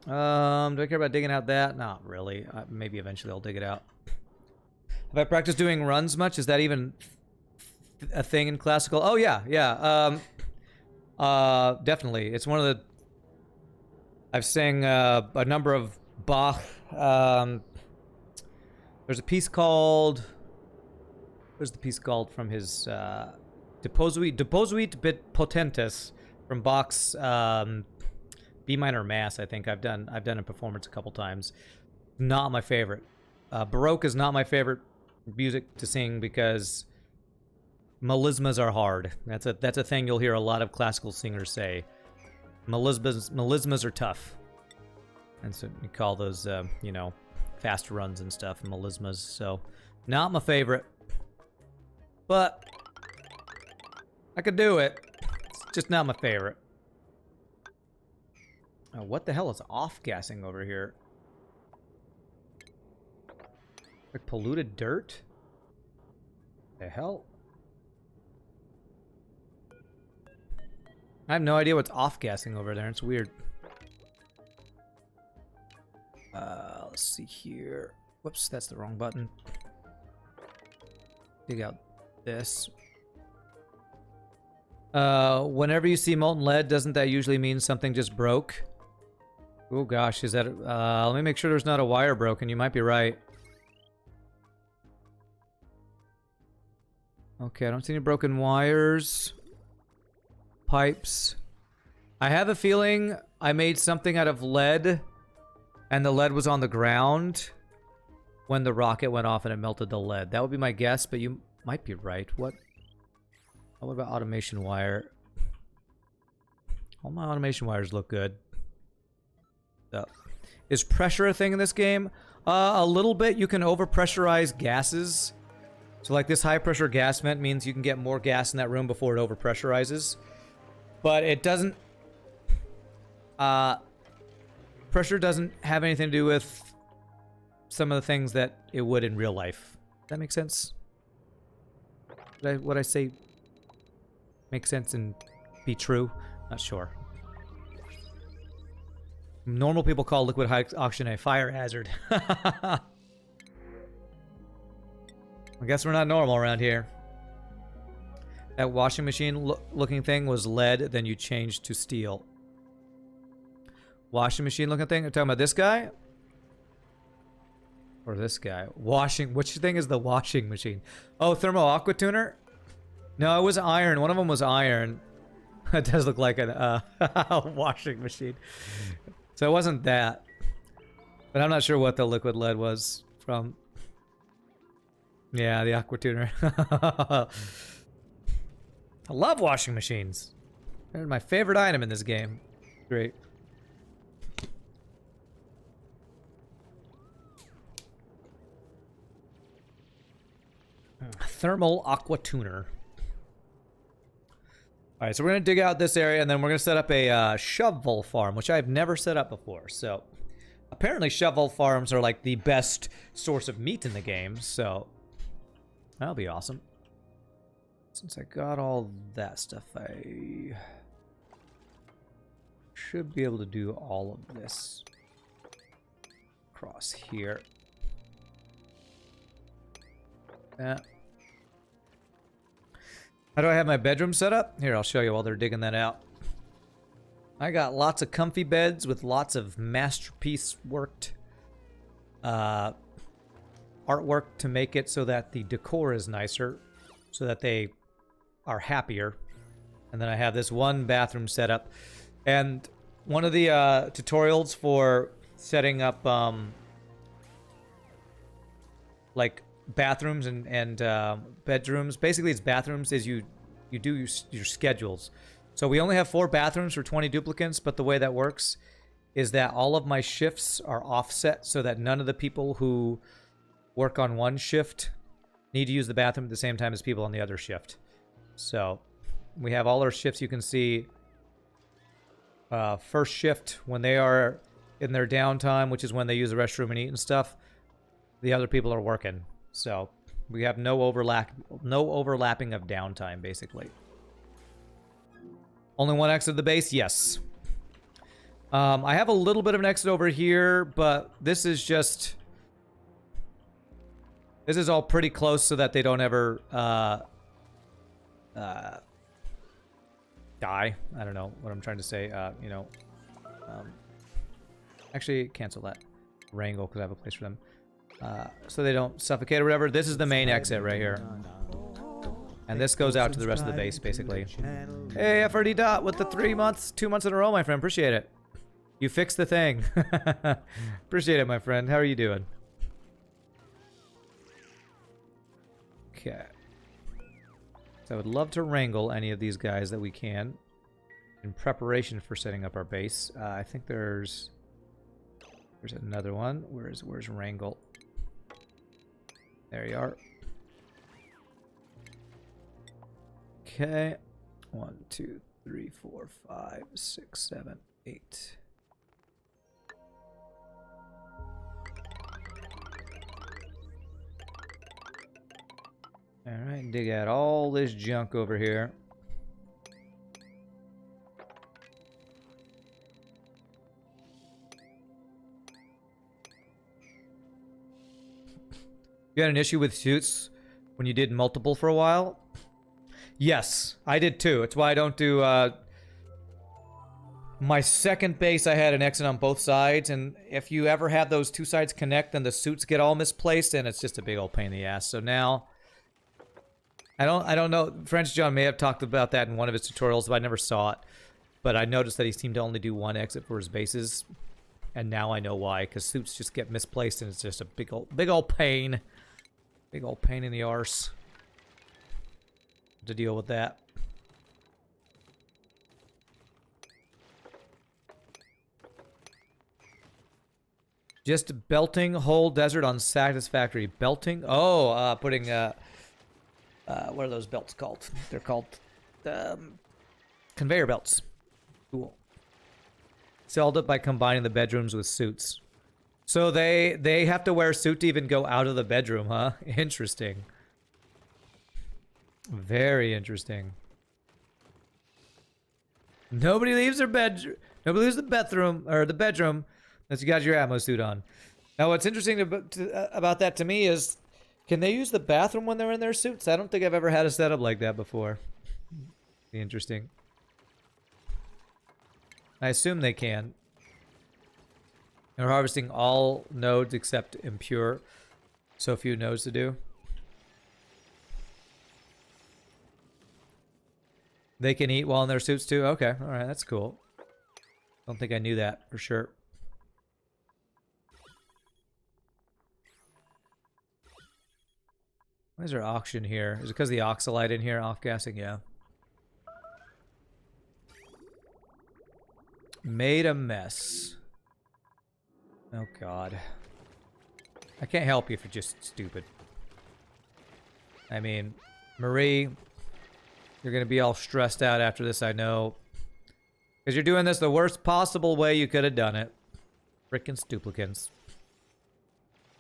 Do I care about digging out that? Not really. Maybe eventually I'll dig it out. Have I practiced doing runs much? Is that even a thing in classical? Oh, yeah, yeah. Definitely. It's one of the... I've sang a number of Bach. There's a piece called... What's the piece called from his... Deposuit bit potentes from Bach's... B minor Mass, I think. I've done a performance a couple times. Not my favorite. Baroque is not my favorite music to sing because melismas are hard. That's a thing you'll hear a lot of classical singers say. Melismas are tough. And so you call those, you know, fast runs and stuff melismas. So, not my favorite. But I could do it. It's just not my favorite. Oh, what the hell is off-gassing over here? Like polluted dirt? The hell? I have no idea what's off-gassing over there. It's weird. Let's see here. Whoops, that's the wrong button. Dig out this. Whenever you see molten lead, doesn't that usually mean something just broke? Oh gosh, is that... let me make sure there's not a wire broken. You might be right. Okay, I don't see any broken wires. Pipes. I have a feeling I made something out of lead And the lead was on the ground when the rocket went off and it melted the lead. That would be my guess, but you might be right. What about automation wire? All my automation wires look good. Is pressure a thing in this game? A little bit. You can overpressurize gases. So like this high pressure gas vent means you can get more gas in that room before it overpressurizes. But it doesn't... pressure doesn't have anything to do with some of the things that it would in real life. Does that make sense? What I say make sense and be true? Not sure. Normal people call liquid oxygen a fire hazard. I guess we're not normal around here. That washing machine looking thing was lead, then you changed to steel. Washing machine looking thing? You're talking about this guy? Or this guy? Which thing is the washing machine? Oh, Thermo aqua tuner? No, it was iron. One of them was iron. It does look like a washing machine. So it wasn't that. But I'm not sure what the liquid lead was from. Yeah, the aqua tuner. I love washing machines. They're my favorite item in this game. Great. Thermal aqua tuner. All right, so we're going to dig out this area, and then we're going to set up a shovel farm, which I've never set up before. So apparently shovel farms are like the best source of meat in the game, so that'll be awesome. Since I got all that stuff, I should be able to do all of this across here. That. How do I have my bedroom set up? Here, I'll show you while they're digging that out. I got lots of comfy beds with lots of masterpiece worked artwork to make it so that the decor is nicer, so that they are happier. And then I have this one bathroom set up. And one of the tutorials for setting up like bathrooms and bedrooms, basically it's bathrooms, is you do your schedules. So we only have 4 bathrooms for 20 duplicants, but the way that works is that all of my shifts are offset so that none of the people who work on one shift need to use the bathroom at the same time as people on the other shift. So we have all our shifts. You can see first shift when they are in their downtime, which is when they use the restroom and eat and stuff, the other people are working. So we have no overlapping of downtime, basically. Only one exit of the base? Yes. I have a little bit of an exit over here, but this is just... This is all pretty close so that they don't ever die. I don't know what I'm trying to say. You know... actually, cancel that. Wrangle, because I have a place for them. So they don't suffocate or whatever. This is the main exit right here. And this goes out to the rest of the base, basically. Hey, FRD Dot with the 2 months in a row, my friend. Appreciate it. You fixed the thing. Appreciate it, my friend. How are you doing? Okay. So I would love to wrangle any of these guys that we can in preparation for setting up our base. I think there's another one. Where's wrangle? There you are. Okay. 1, 2, 3, 4, 5, 6, 7, 8. Alright, dig out all this junk over here. You had an issue with suits when you did multiple for a while? Yes, I did too. It's why I don't do... my second base, I had an exit on both sides, and if you ever have those 2 sides connect, then the suits get all misplaced, and it's just a big old pain in the ass. So now... I don't know. French John may have talked about that in one of his tutorials, but I never saw it. But I noticed that he seemed to only do 1 exit for his bases. And now I know why, because suits just get misplaced and it's just a big old pain. Big old pain in the arse to deal with that. Just belting whole desert on satisfactory. Belting? Oh, putting, what are those belts called? They're called, conveyor belts. Cool. Sold it by combining the bedrooms with suits. So they have to wear a suit to even go out of the bedroom, huh? Interesting. Very interesting. Nobody leaves their bedroom. Nobody leaves the bathroom or the bedroom unless you got your ammo suit on. Now, what's interesting about that to me is, can they use the bathroom when they're in their suits? I don't think I've ever had a setup like that before. Be interesting. I assume they can. They're harvesting all nodes except impure. So few nodes to do. They can eat while in their suits too? Okay, alright, that's cool. Don't think I knew that for sure. Why is there oxygen here? Is it because of the oxalite in here? Off-gassing? Yeah. Made a mess. Oh, God. I can't help you if you're just stupid. I mean, Marie, you're going to be all stressed out after this, I know. Because you're doing this the worst possible way you could have done it. Frickin' stuplicants.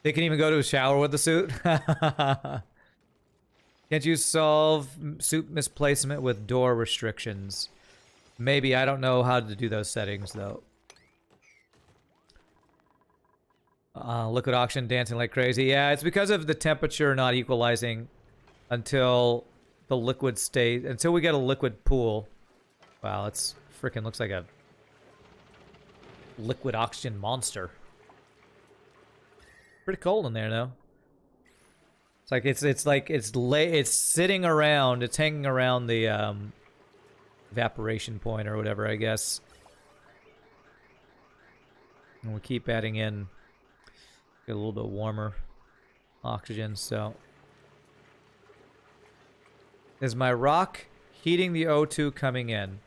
They can even go to a shower with the suit? Can't you solve suit misplacement with door restrictions? Maybe. I don't know how to do those settings, though. Liquid auction dancing like crazy. Yeah, it's because of the temperature not equalizing until the liquid stays, until we get a liquid pool. Wow, it's freaking looks like a liquid oxygen monster. Pretty cold in there though. It's like it's sitting around, it's hanging around the evaporation point or whatever, I guess. And we keep adding in, get a little bit warmer oxygen, so. Is my rock heating the O2 coming in?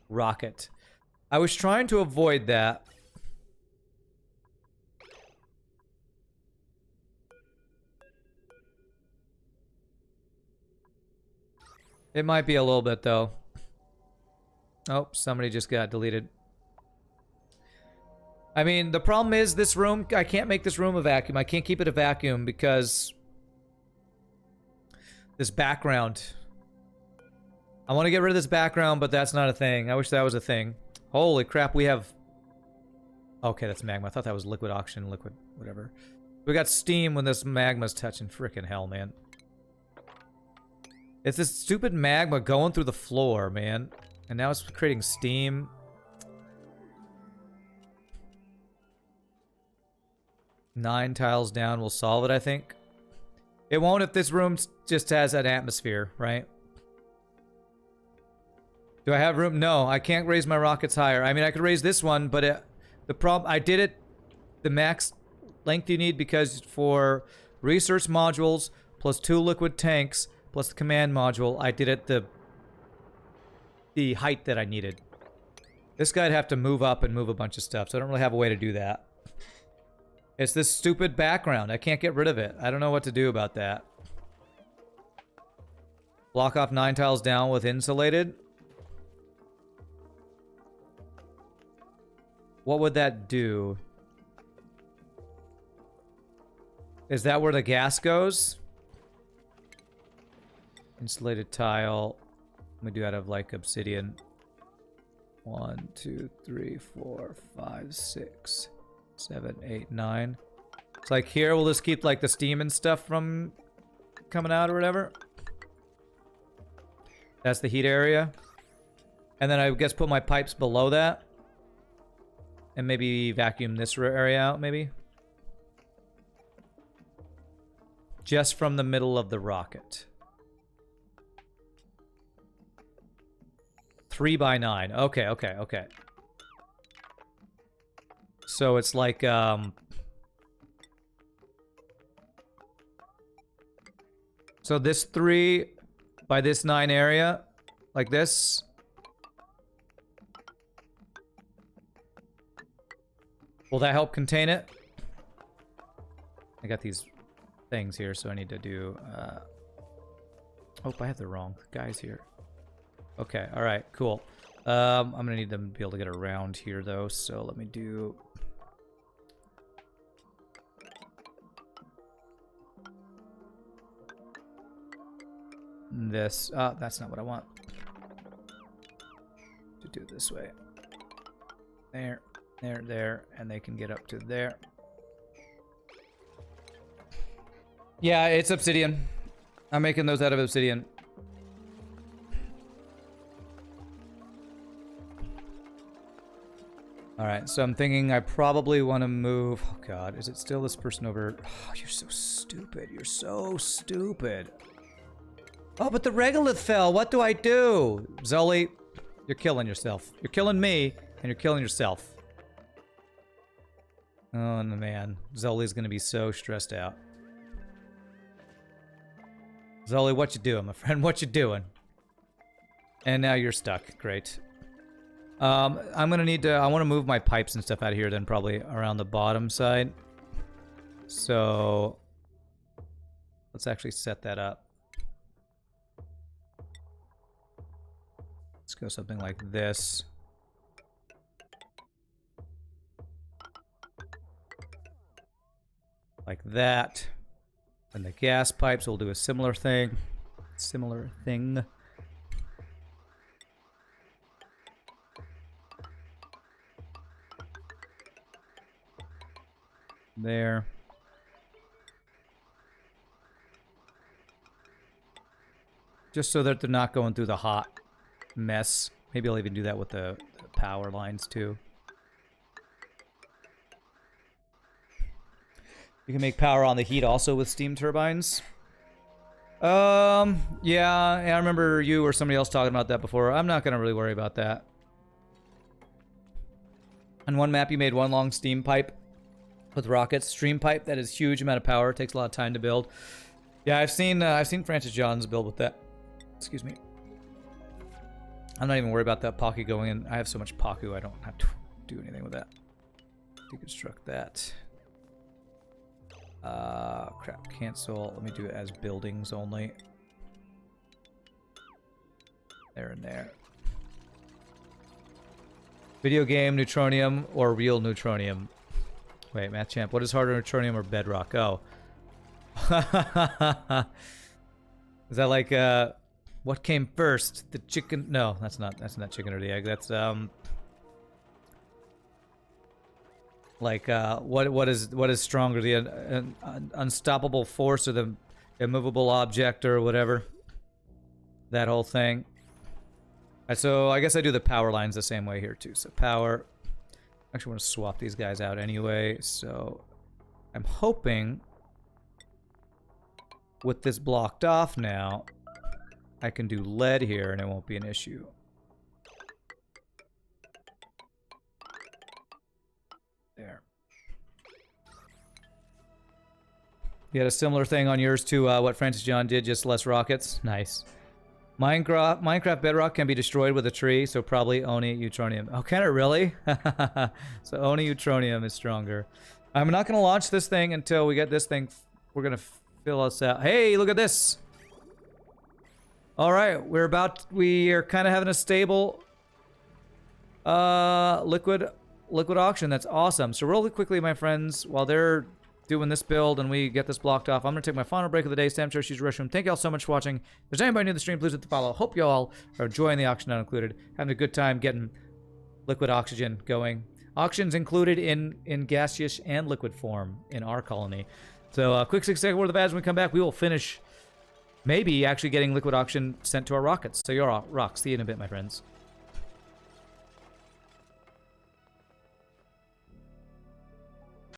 Rocket. I was trying to avoid that. It might be a little bit, though. Oh, somebody just got deleted. I mean, the problem is this room, I can't make this room a vacuum. I can't keep it a vacuum because this background. I want to get rid of this background, but that's not a thing. I wish that was a thing. Holy crap, we have... Okay, that's magma. I thought that was liquid oxygen, liquid, whatever. We got steam when this magma's touching. Frickin' hell, man. It's this stupid magma going through the floor, man. And now it's creating steam. Nine tiles down will solve it, I think. It won't if this room just has an atmosphere, right? Do I have room? No, I can't raise my rockets higher. I mean, I could raise this one, but the problem... I did it the max length you need because for research modules plus 2 liquid tanks plus the command module, I did it the height that I needed. This guy'd have to move up and move a bunch of stuff, so I don't really have a way to do that. It's this stupid background. I can't get rid of it. I don't know what to do about that. Block off 9 tiles down with insulated. What would that do? Is that where the gas goes? Insulated tile. Let me do out of like obsidian. 1, 2, 3, 4, 5, 6, 7, 8, 9. It's like here we'll just keep like the steam and stuff from coming out or whatever. That's the heat area. And then I guess put my pipes below that. And maybe vacuum this area out, maybe? Just from the middle of the rocket. 3 by 9. Okay, okay, okay. So it's like, so this 3 by this 9 area, like this. Will that help contain it? I got these things here, so I need to do, oh, I have the wrong guys here. Okay, alright, cool. I'm gonna need them to be able to get around here, though, so let me do... this. That's not what I want. To do it this way. There, there, and they can get up to there. Yeah, it's obsidian. I'm making those out of obsidian. Alright, so I'm thinking I probably want to move... Oh god, is it still this person over... Oh, you're so stupid. You're so stupid. Oh, but the regolith fell. What do I do? Zoli, you're killing yourself. You're killing me, and you're killing yourself. Oh, man. Zoli's gonna be so stressed out. Zoli, what you doing, my friend? What you doing? And now you're stuck. Great. I'm gonna need to... I want to move my pipes and stuff out of here then probably around the bottom side. So... let's actually set that up. Let's go something like this. Like that. And the gas pipes will do a similar thing. Similar thing. There. Just so that they're not going through the hot mess. Maybe I'll even do that with the power lines too. You can make power on the heat also with steam turbines. Yeah, I remember you or somebody else talking about that before. I'm not gonna really worry about that. On one map, you made one long steam pipe with rockets. Stream pipe, that is huge amount of power. Takes a lot of time to build. Yeah, I've seen Francis Johns build with that. Excuse me. I'm not even worried about that Pocky going in. I have so much Paku, I don't have to do anything with that. Deconstruct that. Crap, cancel. Let me do it as buildings only. There and there. Video game neutronium or real neutronium? Wait, Math Champ, what is harder, neutronium or bedrock? Oh. Is that like, what came first? The chicken? No, that's not chicken or the egg. That's, like, what is stronger, the unstoppable force or the immovable object or whatever? That whole thing. So I guess I do the power lines the same way here too. So power. Actually, want to swap these guys out anyway. So I'm hoping with this blocked off now, I can do lead here and it won't be an issue. There. You had a similar thing on yours to what Francis John did, just less rockets. Nice. Minecraft Bedrock can be destroyed with a tree, so probably Oni Eutronium. Oh, can it really? So Oni Eutronium is stronger. I'm not going to launch this thing until we get this thing. We're going to fill us out. Hey, look at this. All right, we are kind of having a stable liquid auction. That's awesome. So really quickly, my friends, while they're doing this build and we get this blocked off, I'm going to take my final break of the day. Sam Church, use the restroom. Thank you all so much for watching. If there's anybody new to the stream, please hit the follow. Hope you all are enjoying the auction, not included. Having a good time getting liquid oxygen going. Auctions included in gaseous and liquid form in our colony. So quick 6-second word of the badge. When we come back, we will finish maybe actually getting liquid oxygen sent to our rockets. So you're all rocks. See you in a bit, my friends.